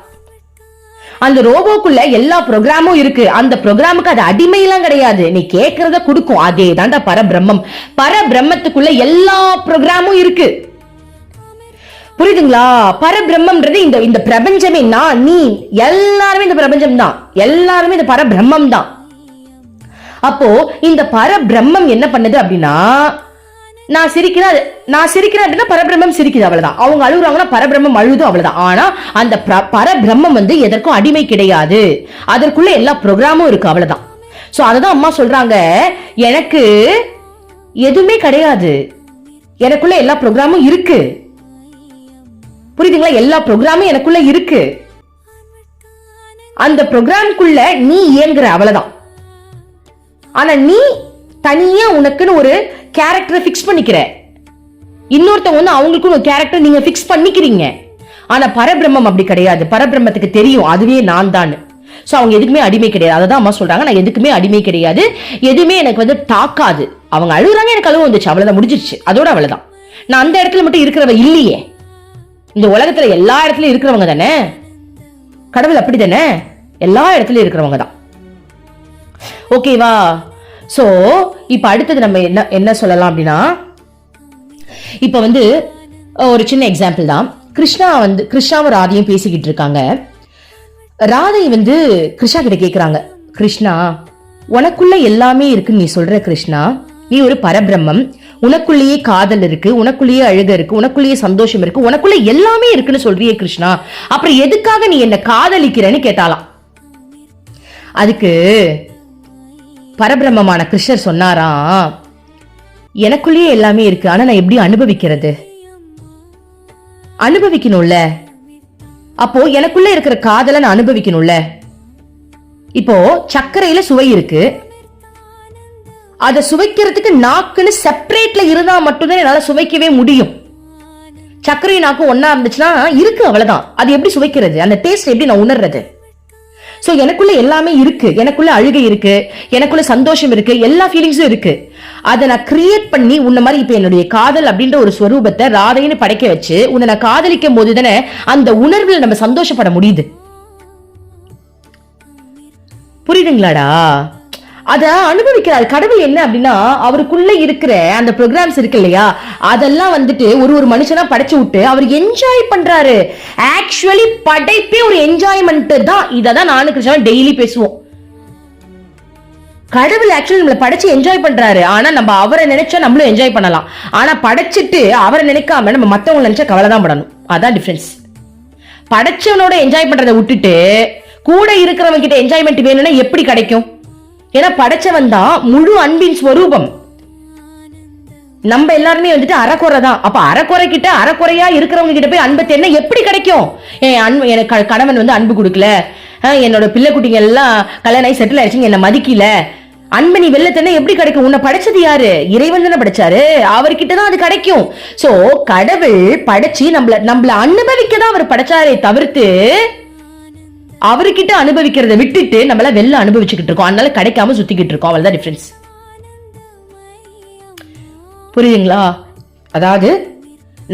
அந்த ரோபோக்குள்ள எல்லா ப்ரோக்ராமும் இருக்கு. அந்த ப்ரோக்ராமுக்கு அது அடிமையெல்லாம் கிடையாது. நீ கேட்கறத கொடுக்கும். அதே தாண்டா பரபிரம்மம். பரபிரம்மத்துக்குள்ள எல்லா ப்ரோக்ராமும் இருக்கு. புரியுதுங்களா? பரபிரம்மம்ன்றது இந்த பிரபஞ்சமே, நான், நீ, எல்லாருமே இந்த பிரபஞ்சம் தான். எல்லாருமே இந்த பரபிரம்மம் தான். அப்போ இந்த பரபிரம்மம் என்ன பண்ணுது அப்படின்னா, நான் சிரிக்கிறேன் அப்படின்னா பரபிரம்மம் சிரிக்குது, அவ்வளவுதான். அவங்க அழுகுறாங்கன்னா பரபிரம்மம் அழுது, அவ்வளவுதான். ஆனா அந்த பரபிரம்மம் வந்து எதற்கும் அடிமை கிடையாது. அதற்குள்ள எல்லா ப்ரோக்ராமும் இருக்கு, அவ்வளவுதான். சோ அததான் அம்மா சொல்றாங்க, எனக்கு எதுவுமே கிடையாது, எனக்குள்ள எல்லா ப்ரோக்ராமும் இருக்கு. புரியுதுங்களா? எல்லா ப்ரோக்ராமும் எனக்குள்ள இருக்கு. அந்த ப்ரோக்ராமுக்குள்ள நீ இயங்குற, அவ்வளவுதான். ஆனா நீ தனியா உனக்குன்னு ஒரு கேரக்டரை பிக்ஸ் பண்ணிக்கிற. இன்னொருத்தவங்க வந்து அவங்களுக்குன்னு ஒரு கேரக்டர் நீங்க பிக்ஸ் பண்ணிக்கிறீங்க. ஆனா பரபிரம்மம் அப்படி கிடையாது. பரபிரம்மத்துக்கு தெரியும் அதுவே நான் தான். சோ அவங்க எதுக்குமே அடிமை கிடையாது. அததான் அம்மா சொல்றாங்க, நான் எதுக்குமே அடிமை கிடையாது, எதுவுமே எனக்கு வந்து தாக்காது. அவங்க அழுகுறாங்க, எனக்கு அழுவு வந்துச்சு, அவ்வளவுதான், முடிஞ்சிருச்சு, அதோட அவ்வளவுதான். நான் அந்த இடத்துல மட்டும் இருக்கிறவ இல்லையே. இந்த உலகத்துல எல்லா இடத்துலயும் இருக்கிறவங்க தானே. கடவுள் அப்படி தானே, எல்லா இடத்துலயும் இருக்கிறவங்க தான். ஓகேவா? சோ இப்ப அடுத்தது நம்ம என்ன சொல்லலாம் அப்படின்னா, இப்ப வந்து ஒரு சின்ன எக்ஸாம்பிள் தான். கிருஷ்ணாவும் ராதையும் பேசிக்கிட்டு இருக்காங்க. ராதை வந்து கிருஷ்ணா கிட்ட கேக்குறாங்க, கிருஷ்ணா உனக்குள்ள எல்லாமே இருக்குன்னு நீ சொல்ற கிருஷ்ணா, நீ ஒரு பரபிரம்மம், உனக்குள்ளேயே காதல் இருக்கு, உனக்குள்ளேயே அழுக இருக்கு, உனக்குள்ளேயே சந்தோஷம் இருக்கு, உனக்குள்ள எல்லாமே இருக்குன்னு சொல்றியே கிருஷ்ணா, அப்புறம் எதுக்காக நீ என்ன காதலிக்கிறன்னு கேட்டாலாம். அதுக்கு பரபிரம்மமான கிருஷ்ணர் சொன்னாராம், எனக்குள்ளேயே எல்லாமே இருக்கு, ஆனா நான் எப்படி அனுபவிக்கிறது? அனுபவிக்கணும்ல. அப்போ எனக்குள்ள இருக்கிற காதலை நான் அனுபவிக்கணும்ல. இப்போ சர்க்கரையில சுவை இருக்கு, அதை சுவைக்கிறதுக்கு நாக்குன்னு செப்பரேட்ல இருந்தா மட்டும்தான் என்னால சுவைக்கவே முடியும். சர்க்கரை நாக்கும் ஒன்னா இருந்துச்சுன்னா இருக்கு, அவ்வளவுதான். அது எப்படி சுவைக்கிறது? அந்த டேஸ்ட் எப்படி நான் உணர்றது? சோ எனக்குள்ள எல்லாமே இருக்கு. எனக்குள்ள அழுகை இருக்கு, எனக்குள்ள சந்தோஷம் இருக்கு, எல்லா ஃபீலிங்ஸும் இருக்கு. அதை நான் கிரியேட் பண்ணி உன்ன மாதிரி இப்ப என்னுடைய காதல் அப்படின்ற ஒரு ஸ்வரூபத்தை ராதைன்னு படைக்க வச்சு உன்னை நான் காதலிக்கும் போது தானே அந்த உணர்வுல நம்ம சந்தோஷப்பட முடியுது. புரியுதுங்களாடா? அத அனுபவிக்கிறார் கடவுள். என்ன அப்படின்னா, அவருக்குள்ள இருக்கிற அந்த ப்ரோக்ராம்ஸ் இருக்கு இல்லையா, அதெல்லாம் வந்துட்டு ஒரு மனுஷனா படைச்சு விட்டு அவர் என்ஜாய் பண்றாரு. ஆக்சுவலி படைப்பே ஒரு என்ஜாய்மெண்ட் தான். இததான் நானும் கிருஷ்ணா டெய்லி பேசுவோம். கடவுள் ஆக்சுவலி நம்மள படைச்சு என்ஜாய் பண்றாரு. ஆனா நம்ம அவரை நினைச்சா நம்மளும் என்ஜாய் பண்ணலாம். ஆனா படைச்சிட்டு அவரை நினைக்காம நம்ம மத்தவங்க நினைச்சா கவலை தான் படணும். அதான் டிஃபரன்ஸ். படைச்சவனோட என்ஜாய் பண்றதை விட்டுட்டு கூட இருக்கிறவங்க கிட்ட என்ஜாய்மெண்ட் வேணும்னா எப்படி கிடைக்கும்? ஏன்னா படைச்சவன் தான் முழு அன்பின் ஸ்வரூபம். நம்ம எல்லாருமே வந்துட்டு அறக்குறை தான். அப்ப அறக்குறை கிட்ட அறக்குறையா இருக்கிறவங்க கிட்ட போய் அன்பு என்ன எப்படி கிடைக்கும்? எனக்கு கணவன் வந்து அன்பு கொடுக்கல, என்னோட பிள்ளை குட்டிங்க எல்லாம் கல்யாணம் ஆகி செட்டில் ஆயிடுச்சுங்க, என்ன மதிக்கல, அன்பு நீ வெள்ளத்தன எப்படி கிடைக்கும்? உன்னை படைச்சது யாரு? இறைவன் தானே படைச்சாரு, அவர்கிட்டதான் அது கிடைக்கும். சோ கடவுள் படைச்சு நம்மள அனுபவிக்கதான் அவர் படைச்சாரே தவிர்த்து அவர்கிட்ட அனுபவிக்கிறத விட்டுட்டு நம்மள வெளில அனுபவிச்சுக்கிட்டு இருக்கோம். அதனால கிடைக்காம சுத்திக்கிட்டு இருக்கோம். அவ்வளவுதான் டிஃபரன்ஸ். புரியுதுங்களா? அதாவது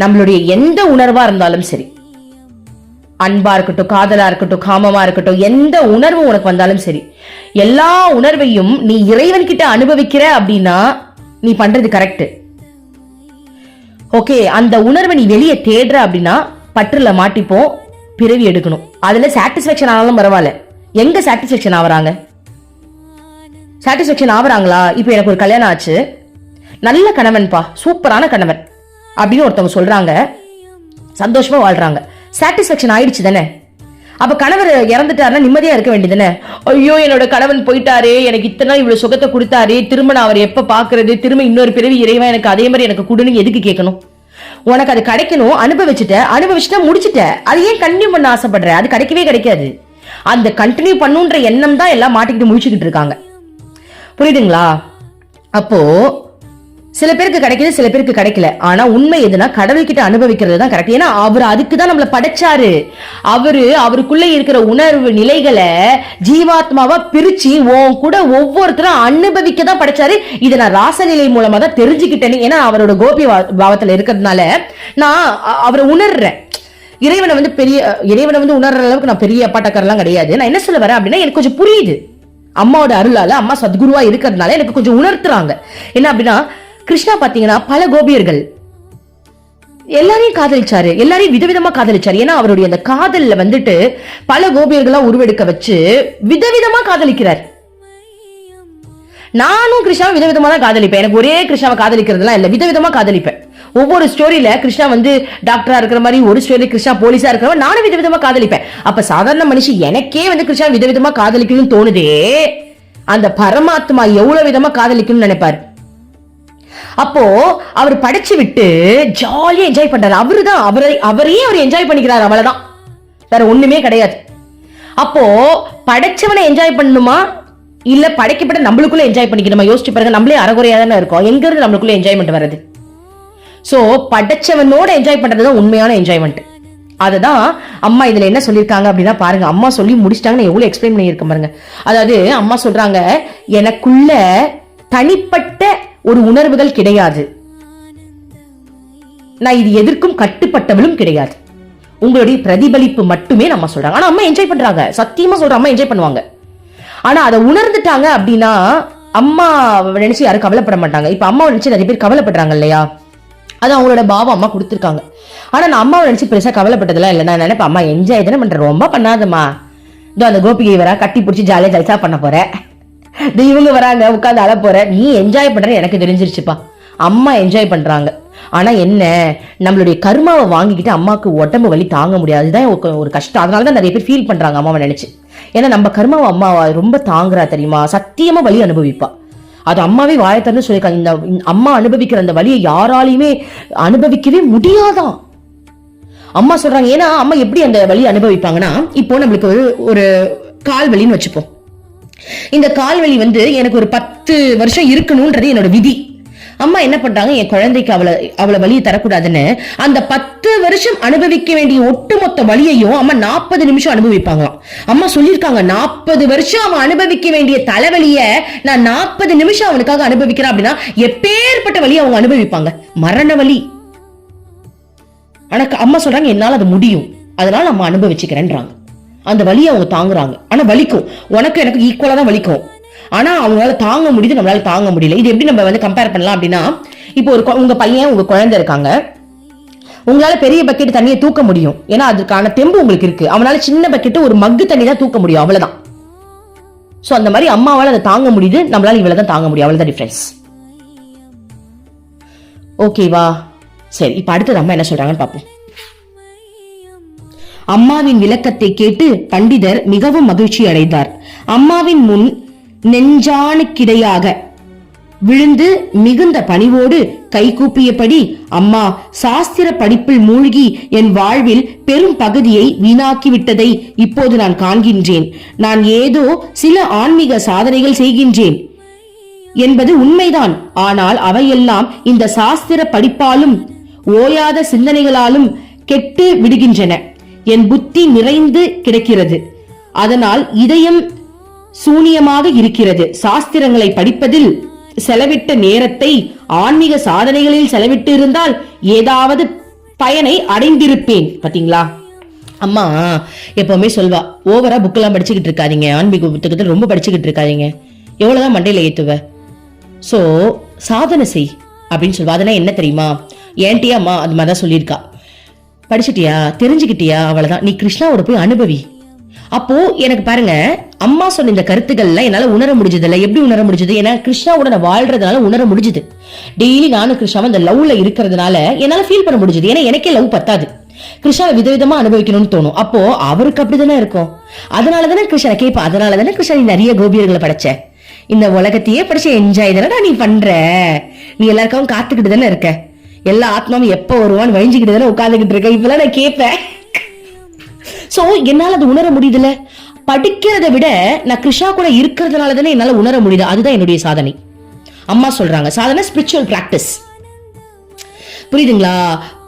நம்மளுடைய எந்த உணர்வா இருந்தாலும் சரி, அன்பா இருக்கட்டும், காதலா இருக்கட்டும், காமமா இருக்கட்டும், எந்த உணர்வு உனக்கு வந்தாலும் சரி, எல்லா உணர்வையும் நீ இறைவன் கிட்ட அனுபவிக்கிற அப்படின்னா நீ பண்றது கரெக்ட். ஓகே, அந்த உணர்வை நீ வெளியே தேடுற அப்படின்னா பற்றுல மாட்டிப்போம், பிறவி எடுக்கணும். அதுல சாட்டிஸ்பேக்ஷன் ஆனாலும் பரவாயில்ல. எங்க சாட்டிஸ்பேக்ஷன் ஆவறாங்க? சாட்டிஸ்பேக்ஷன் ஆவறாங்களா? இப்போ எனக்கு ஒரு கல்யாணம் ஆச்சு, நல்ல கணவன்பா, சூப்பரான கணவன் அப்படின்னு ஒருத்தவங்க சொல்றாங்க, சந்தோஷமா வாழ்றாங்க, சாட்டிஸ்பேக்ஷன் ஆயிடுச்சு தானே? அப்ப கணவர் இறந்துட்டாருன்னா நிம்மதியா இருக்க வேண்டியதுதானே? ஐயோ என்னோட கணவன் போயிட்டாரே, எனக்கு இத்தனை நாள் இவ்வளவு சுகத்தை கொடுத்தாரு, திரும்ப நான் அவர் எப்ப பாக்குறது, திரும்ப இன்னொரு பிறவி இறைவன் எனக்கு அதே மாதிரி எனக்கு கொடுன்னு எதுக்கு கேட்கணும்? உனக்கு அது கிடைக்கணும், அனுபவிச்சுட்ட முடிச்சுட்ட, அது ஏன் கண்டினியூ பண்ண ஆசைப்படுற? அது கிடைக்கவே கிடைக்காது. அந்த கண்டினியூ பண்ணுன்ற எண்ணம் தான் எல்லாம் மாட்டிக்கிட்டு முடிச்சுக்கிட்டு இருக்காங்க. புரியுதுங்களா? அப்போ சில பேருக்கு கிடைக்குது, சில பேருக்கு கிடைக்கல. ஆனா உண்மை எதுனா கடவுள்கிட்ட அனுபவிக்கிறது தான் கரெக்ட். ஏன்னா அவர் அதுக்குதான் நம்மள படைச்சாரு. அவருக்குள்ள இருக்கிற உணர்வு நிலைகளை ஜீவாத்மாவா பிரிச்சு உன் கூட ஒவ்வொருத்தரும் அனுபவிக்க தான் படைச்சாரு. இதை நான் ராசநிலை மூலமா தான் தெரிஞ்சுக்கிட்டேன்னு. ஏன்னா அவரோட கோபி பாவத்துல இருக்கிறதுனால நான் அவரை உணர்றேன். இறைவனை வந்து உணர்ற அளவுக்கு நான் பெரிய அப்பாட்டக்காரெல்லாம் கிடையாது. நான் என்ன சொல்ல வரேன் அப்படின்னா, எனக்கு கொஞ்சம் புரியுது. அம்மாவோட அருளால, அம்மா சத்குருவா இருக்கிறதுனால எனக்கு கொஞ்சம் உணர்த்துறாங்க. என்ன அப்படின்னா, கிருஷ்ணா பாத்தீங்கன்னா பல கோபியர்கள் எல்லாரையும் காதலிச்சாரு, எல்லாரையும் விதவிதமா காதலிச்சாரு. ஏன்னா அவருடைய அந்த காதல்ல வந்துட்டு பல கோபியர்களா உருவெடுக்க வச்சு விதவிதமா காதலிக்கிறார். நானும் கிருஷ்ணாவை விதவிதமா தான் காதலிப்பேன். எனக்கு ஒரே கிருஷ்ணாவை காதலிக்கிறதுலாம் இல்ல, விதவிதமா காதலிப்பேன். ஒவ்வொரு ஸ்டோரியில கிருஷ்ணா வந்து டாக்டரா இருக்கிற மாதிரி, ஒரு ஸ்டோரி கிருஷ்ணா போலீஸா இருக்கிற மாதிரி நானும் விதவிதமா காதலிப்பேன். அப்ப சாதாரண மனுஷி எனக்கே வந்து கிருஷ்ணா விதவிதமா காதலிக்கணும்னு தோணுதே, அந்த பரமாத்மா எவ்வளவு விதமா காதலிக்கணும்னு நினைப்பாரு. அப்போ அவர் படைச்சு விட்டு ஜாலியா என்ஜாய் பண்றாரு. அவரையே அவர் என்ஜாய் பண்ணிக்கிறாரு, அவ்வளவுதான், வேற ஒண்ணுமே கிடையாது. அப்போ படைச்சவனை என்ஜாய் பண்ணணுமா இல்ல படைக்கப்பட்ட நம்மளுக்குள்ள என்ஜாய் பண்ணிக்கணுமா? யோசிச்சு பாருங்க. நம்மளே அறகுறையா தானே இருக்கோம், எங்க இருந்து நம்மளுக்குள்ள என்ஜாய்மெண்ட் வருது? சோ படைச்சவனோட என்ஜாய் பண்றதுதான் உண்மையான என்ஜாய்மெண்ட். அதுதான் அம்மா இதுல என்ன சொல்லியிருக்காங்க அப்படின்னா பாருங்க. அம்மா சொல்லி முடிச்சிட்டாங்க, நான் எவ்வளவு எக்ஸ்பிளைன் பண்ணியிருக்கேன் பாருங்க. அதாவது அம்மா சொல்றாங்க, எனக்குள்ள தனிப்பட்ட ஒரு உணர்வுகள் கிடையாது, நான் இது எதற்கும் கட்டுப்பட்டவளும் கிடையாது, உங்களுடைய பிரதிபலிப்பு மட்டுமே நம்ம சொல்றாங்க. ஆனா அம்மா என்ஜாய் பண்றாங்க, சத்தியமா சொல்ற அம்மா என்ஜாய் பண்ணுவாங்க. ஆனா அதை உணர்ந்துட்டாங்க அப்படின்னா அம்மா நினைச்சு யாரும் கவலைப்பட மாட்டாங்க. இப்ப அம்மாவை நினைச்சு நிறைய பேர் கவலைப்படுறாங்க இல்லையா? அது அவங்களோட பாவம் அம்மா கொடுத்துருக்காங்க. ஆனா நான் அம்மாவை நினைச்சு பெருசா கவலைப்பட்டதெல்லாம் இல்லை. நான் நினைப்பேன், அம்மா என்ஜாய் தானே பண்ற, ரொம்ப பண்ணாதம்மா, இதோ அந்த கோபிகை வரா, கட்டி பிடிச்சி ஜாலியா ஜல்சா பண்ண போற, இவங்க வராங்க உட்காந்து அழ போற, நீ என்ஜாய் பண்ற எனக்கு தெரிஞ்சிருச்சுப்பா. அம்மா என்ஜாய் பண்றாங்க. ஆனா என்ன, நம்மளுடைய கர்மாவை வாங்கிக்கிட்டு அம்மாவுக்கு உடம்பு வலி தாங்க முடியாதுதான் ஒரு கஷ்டம். அதனாலதான் நிறைய பேர் ஃபீல் பண்றாங்க அம்மாவை நினைச்சு. ஏன்னா நம்ம கர்மாவை அம்மாவா ரொம்ப தாங்குறா தெரியுமா, சத்தியமா வலி அனுபவிப்பா. அது அம்மாவே வாயை திறந்து சொல்லியிருக்காங்க, இந்த அம்மா அனுபவிக்கிற அந்த வலியை யாராலையுமே அனுபவிக்கவே முடியாதான் அம்மா சொல்றாங்க. ஏன்னா அம்மா எப்படி அந்த வலியை அனுபவிப்பாங்கன்னா, இப்போ நம்மளுக்கு ஒரு கால் வலின்னு வச்சுப்போம். இந்த கால்வலி வந்து எனக்கு ஒரு 10 வருஷம் இருக்கணும்ன்றது என்னோட விதி. அம்மா என்ன பண்றாங்க, என் குழந்தைக்கு அவளை வலியை தரக்கூடாதுன்னு அந்த 10 வருஷம் அனுபவிக்க வேண்டிய ஒட்டுமொத்த வலியையும் அம்மா 40 நிமிஷம் அனுபவிப்பாங்களாம். அம்மா சொல்லியிருக்காங்க, 40 வருஷம் அவன் அனுபவிக்க வேண்டிய தலைவலிய நான் 40 நிமிஷம் அவனுக்காக அனுபவிக்கிறேன் அப்படின்னா எப்பேற்பட்ட வலியை அவங்க அனுபவிப்பாங்க, மரண வலி. ஆனா அம்மா சொல்றாங்க, என்னால அது முடியும், அதனால அம்மா அனுபவிச்சுக்கிறேன்றாங்க. அந்த வலியை அவங்க தாங்குறாங்க. ஆனா வலிக்கும், உனக்கு எனக்கு ஈக்குவலா தான் வலிக்கும். ஆனா அவங்களால தாங்க முடியுது, நம்மளால தாங்க முடியல. இது எப்படி நம்ம வந்து கம்பேர் பண்ணலாம் அப்படின்னா, இப்போ உங்க பையன் உங்க குழந்தை இருக்காங்க, உங்களால பெரிய பக்கெட் தண்ணியை தூக்க முடியும், ஏன்னா அதுக்கான தெம்பு உங்களுக்கு இருக்கு. அவனால சின்ன பக்கெட் ஒரு மக்கு தண்ணி தான் தூக்க முடியும், அவ்வளவுதான். சோ அந்த மாதிரி அம்மாவால அதை தாங்க முடியுது, நம்மளால இவ்வளவுதான் தாங்க முடியும், அவ்வளவுதான் டிஃபரன்ஸ். ஓகேவா? சரி, இப்ப அடுத்தது அம்மா என்ன சொல்றாங்கன்னு பாப்போம். அம்மாவின் விளக்கத்தை கேட்டு பண்டிதர் மிகவும் மகிழ்ச்சி அடைந்தார். அம்மாவின் முன் நெஞ்சானுக்கிடையாக விழுந்து மிகுந்த பணிவோடு கைகூப்பியபடி, அம்மா, சாஸ்திர படிப்பில் மூழ்கி என் வாழ்வில் பெரும் பகுதியை வீணாக்கிவிட்டதை இப்போது நான் காண்கின்றேன். நான் ஏதோ சில ஆன்மீக சாதனைகள் செய்கின்றேன் என்பது உண்மைதான். ஆனால் அவையெல்லாம் இந்த சாஸ்திர படிப்பாலும் ஓயாத சிந்தனைகளாலும் கெட்டு விடுகின்றன. என் புத்தி நிறைந்து கிடக்கிறது. அதனால் இதயம் சூனியமாக இருக்கிறது. சாஸ்திரங்களை படிப்பதில் செலவிட்ட நேரத்தை ஆன்மீக சாதனைகளில் செலவிட்டு இருந்தால் ஏதாவது பயனை அடைந்திருப்பேன். பாத்தீங்களா, அம்மா எப்பவுமே சொல்வா, ஓவரா புக்கெல்லாம் படிச்சுக்கிட்டு இருக்காதீங்க, ஆன்மீக புத்தகத்தை ரொம்ப படிச்சுக்கிட்டு இருக்காதீங்க, எவ்வளவுதான் மண்டையில ஏத்துவ, சோ சாதனை செய் அப்படின்னு சொல்வா. அதெல்லாம் என்ன தெரியுமா, ஏன்ட்டியா அம்மா அது மாதிரிதான் சொல்லியிருக்கா. படிச்சுட்டியா, தெரிஞ்சுக்கிட்டியா, அவ்வளவுதான், நீ கிருஷ்ணாவோட போய் அனுபவி. அப்போ எனக்கு பாருங்க, அம்மா சொன்ன இந்த கருத்துக்கள்லாம் என்னால உணர முடிஞ்சது இல்ல. எப்படி உணர முடிஞ்சது? ஏன்னா கிருஷ்ணாவோட நான் வாழ்றதுனால உணர முடிஞ்சது. டெய்லி நானும் கிருஷ்ணாவும் அந்த லவ்ல இருக்கிறதுனால என்னால ஃபீல் பண்ண முடிஞ்சது. ஏன்னா எனக்கே லவ் பத்தாது, கிருஷ்ணாவை விதவிதமா அனுபவிக்கணும்னு தோணும். அப்போ அவருக்கு அப்படிதானே இருக்கும். அதனாலதானே கிருஷ்ணா கேட்பேன், அதனாலதானே கிருஷ்ணா நீ நிறைய கோபியர்களை படைச்ச, இந்த உலகத்தையே படிச்சு என்ஜாய் தானே நீ பண்ற, நீ எல்லாருக்கும் காத்துக்கிட்டு தானே இருக்க, எல்லா ஆத்மாவும் எப்ப வருவான்னு வழிஞ்சுக்கிட்டு தானே உட்காந்துக்கிட்டு இருக்க, இப்பெல்லாம் நான் கேட்பேன். சோ என்னால அது உணர முடியுதுல. படிக்கிறத விட நான் கிருஷ்ணா கூட இருக்கிறதுனால தானே என்னால உணர முடியுது. அதுதான் என்னுடைய சாதனை. அம்மா சொல்றாங்க சாதனை ஸ்பிரிச்சுவல் பிராக்டிஸ். புரியுதுங்களா?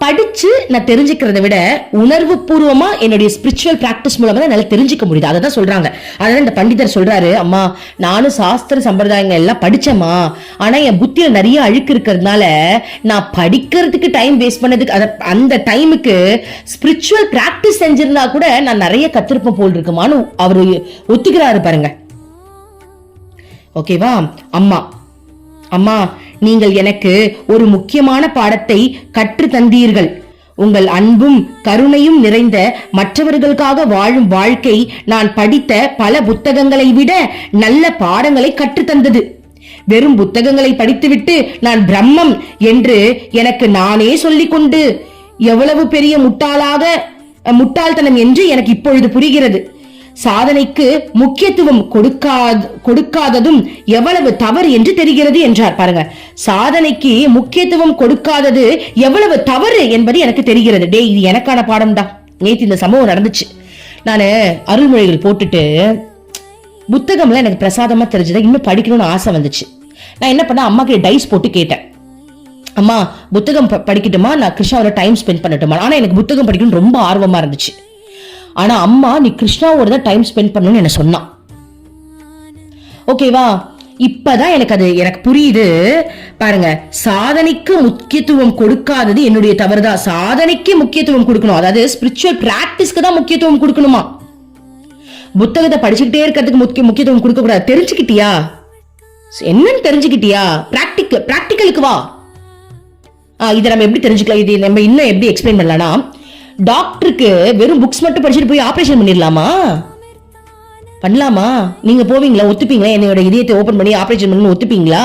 படிச்சு நான் தெரிஞ்சுக்கிறத விட உணர்வு பூர்வமா என்னுடைய ஸ்பிரிச்சுவல் பிராக்டிஸ் மூலமா தான் நல்லா தெரிஞ்சுக்க முடியுது. அதான் சொல்றாங்க. அதனால இந்த பண்டிதர் சொல்றாரு, அம்மா நானும் சாஸ்திர சம்பிரதாயங்கள் எல்லாம் படிச்சேம்மா, ஆனா என் புத்தியில நிறைய அழுக்கு இருக்கிறதுனால நான் படிக்கிறதுக்கு டைம் வேஸ்ட் பண்ணதுக்கு அந்த டைமுக்கு ஸ்பிரிச்சுவல் பிராக்டிஸ் செஞ்சிருந்தா கூட நான் நிறைய கத்திருப்பேன் போல் இருக்குமான்னு அவரு ஒத்துக்கிறாரு பாருங்க. ஓகேவா? அம்மா, அம்மா நீங்கள் எனக்கு ஒரு முக்கியமான பாடத்தை கற்று தந்தீர்கள். உங்கள் அன்பும் கருணையும் நிறைந்த மற்றவர்களுக்காக வாழும் வாழ்க்கை நான் படித்த பல புத்தகங்களை விட நல்ல பாடங்களை கற்று தந்தது. வெறும் புத்தகங்களை படித்துவிட்டு நான் பிரம்மம் என்று எனக்கு நானே சொல்லிக்கொண்டு எவ்வளவு பெரிய முட்டாள்தனம் என்று எனக்கு இப்பொழுது புரிகிறது. சாதனைக்கு முக்கியத்துவம் கொடுக்காததும் எவ்வளவு தவறு என்று தெரிகிறது என்றார். பாருங்க, சாதனைக்கு முக்கியத்துவம் கொடுக்காதது எவ்வளவு தவறு என்பது எனக்கு தெரிகிறது. டே, இது எனக்கான பாடம்டா. நேத்து இந்த சம்பவம் நடந்துச்சு. நான் அருள்மொழிகள் போட்டுட்டு புத்தகம்ல எனக்கு பிரசாதமா தெரிஞ்சதை இன்னும் படிக்கணும்னு ஆசை வந்துச்சு. நான் என்ன பண்ண, அம்மா கிட்ட டைஸ் போட்டு கேட்டேன், அம்மா புத்தகம் படிக்கட்டுமா, நான் கிருஷ்ணாவோட டைம் ஸ்பெண்ட் பண்ணட்டுமா. ஆனா எனக்கு புத்தகம் படிக்கணும்னு ரொம்ப ஆர்வமா இருந்துச்சு. ஆனா அம்மா நீ கிருஷ்ணாவோட தான் டைம் ஸ்பெண்ட் பண்ணணும்னு என்ன சொன்னா. ஓகேவா? இப்பதான் எனக்கு புரியுது. பாருங்க, சாதனைக்கு முக்கியத்துவம் கொடுக்காதது என்னுடைய தவறுதான். சாதனைக்கு முக்கியத்துவம் கொடுக்கணும், அதாவது ஸ்பிரிச்சுவல் பிராக்டிஸ்க்கு தான் முக்கியத்துவம் கொடுக்கணுமா. புத்தகத்தை படிச்சுக்கிட்டே இருக்கிறதுக்கு முக்கியத்துவம் கொடுக்க கூடாது. தெரிஞ்சுக்கிட்டியா என்னன்னு தெரிஞ்சுக்கிட்டியா? பிராக்டிக்கலுக்கு வா. இதை நம்ம எப்படி தெரிஞ்சுக்கலாம், இது நம்ம இன்னும் எப்படி எக்ஸ்பிளைன் பண்ணலாம். டாக்டருக்கு வெறும் புக்ஸ் மட்டும் படிச்சுட்டு போய் ஆபரேஷன் பண்ணிடலாமா? பண்ணலாமா? நீங்க போவீங்களா? ஒத்துப்பீங்களா? என்னோட இதயத்தை ஓபன் பண்ணி ஆபரேஷன் பண்ணி ஒத்துப்பீங்களா?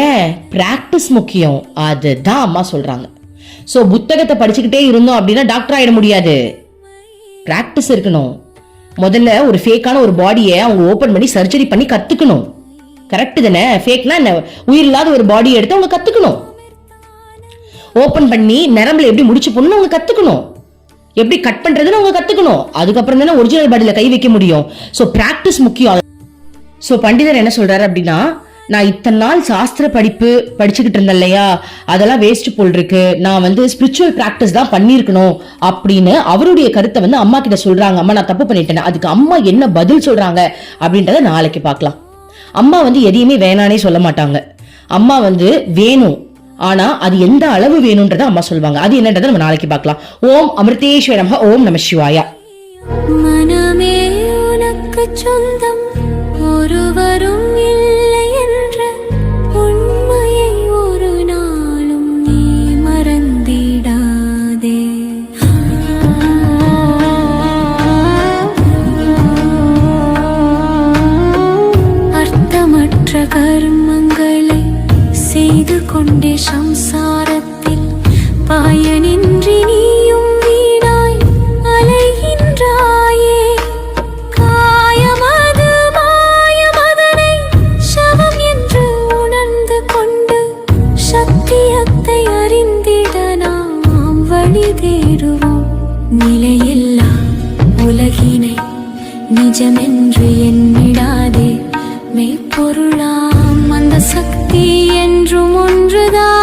ஏன்? பிராக்டிஸ் முக்கியம். அதுதான் அம்மா சொல்றாங்க. சோ புத்தகத்தை படிச்சுக்கிட்டே இருந்தோம் அப்படின்னா டாக்டர் ஆயிட முடியாது. பிராக்டிஸ் இருக்கணும். முதல்ல ஒரு ஃபேக்கான ஒரு பாடியை அவங்க ஓபன் பண்ணி சர்ஜரி பண்ணி கத்துக்கணும். கரெக்ட் தானே? ஃபேக்னா உயிர் இல்லாத ஒரு பாடியை எடுத்து அவங்க கத்துக்கணும். ஓபன் பண்ணி நரம்புல எப்படி முடிச்சு போடணும் அவங்க கத்துக்கணும். எப்படி கட் பண்றதுன்னு அவங்க கத்துக்கணும். அதுக்கப்புறம் தானே ஒரிஜினல் பாடியில கை வைக்க முடியும். சோ பிராக்டிஸ் முக்கியம். சோ பண்டிதர் என்ன சொல்றாரு அப்படின்னா, நான் இத்தனை நாள் சாஸ்திர படிப்பு படிச்சுக்கிட்டு இருந்தேன் இல்லையா, அதெல்லாம் வேஸ்ட் போல் இருக்கு, நான் ஸ்பிரிச்சுவல் பிராக்டிஸ் தான் பண்ணிருக்கணும் அப்படின்னு அவருடைய கருத்தை அம்மா கிட்ட சொல்றாங்க. அம்மா நான் தப்பு பண்ணிட்டேன். அதுக்கு அம்மா என்ன பதில் சொல்றாங்க அப்படின்றத நாளைக்கு பார்க்கலாம். அம்மா எதையுமே வேணானே சொல்ல மாட்டாங்க. அம்மா வேணும், ஆனா அது எந்த அளவு வேணும்ன்றத அம்மா சொல்வாங்க. அது என்னன்றதை நம்ம நாளைக்கு பார்க்கலாம். ஓம் அமிர்தேஸ்வர நமஹ. ஓம் நம சிவாயா. மனமே உனக்கு சொந்தம், ஒருவரும் இல்லை என்ற உண்மையை ஒரு நாளும் நீ மறந்திடாதே. அர்த்தமற்ற கர்மங்களை செய்து கொண்டே சம்சாரத்தில் பயனின்றி நீயும் வீணாய் அலைகின்றாயே. காயமது மாயமதனை தேடுவோம். நிலையில்லா உலகினை நிஜமென்று எண்ணிடாதே. மெய்ப்பொருளாம் அந்த சக்தி என்றும் ஒன்றுதான்.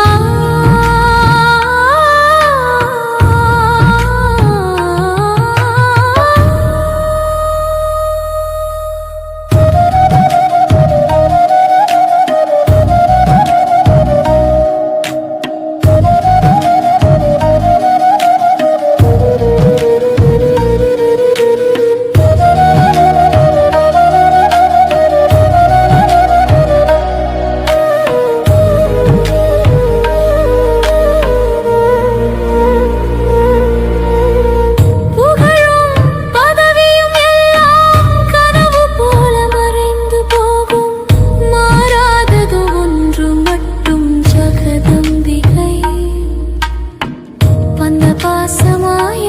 பாசமாய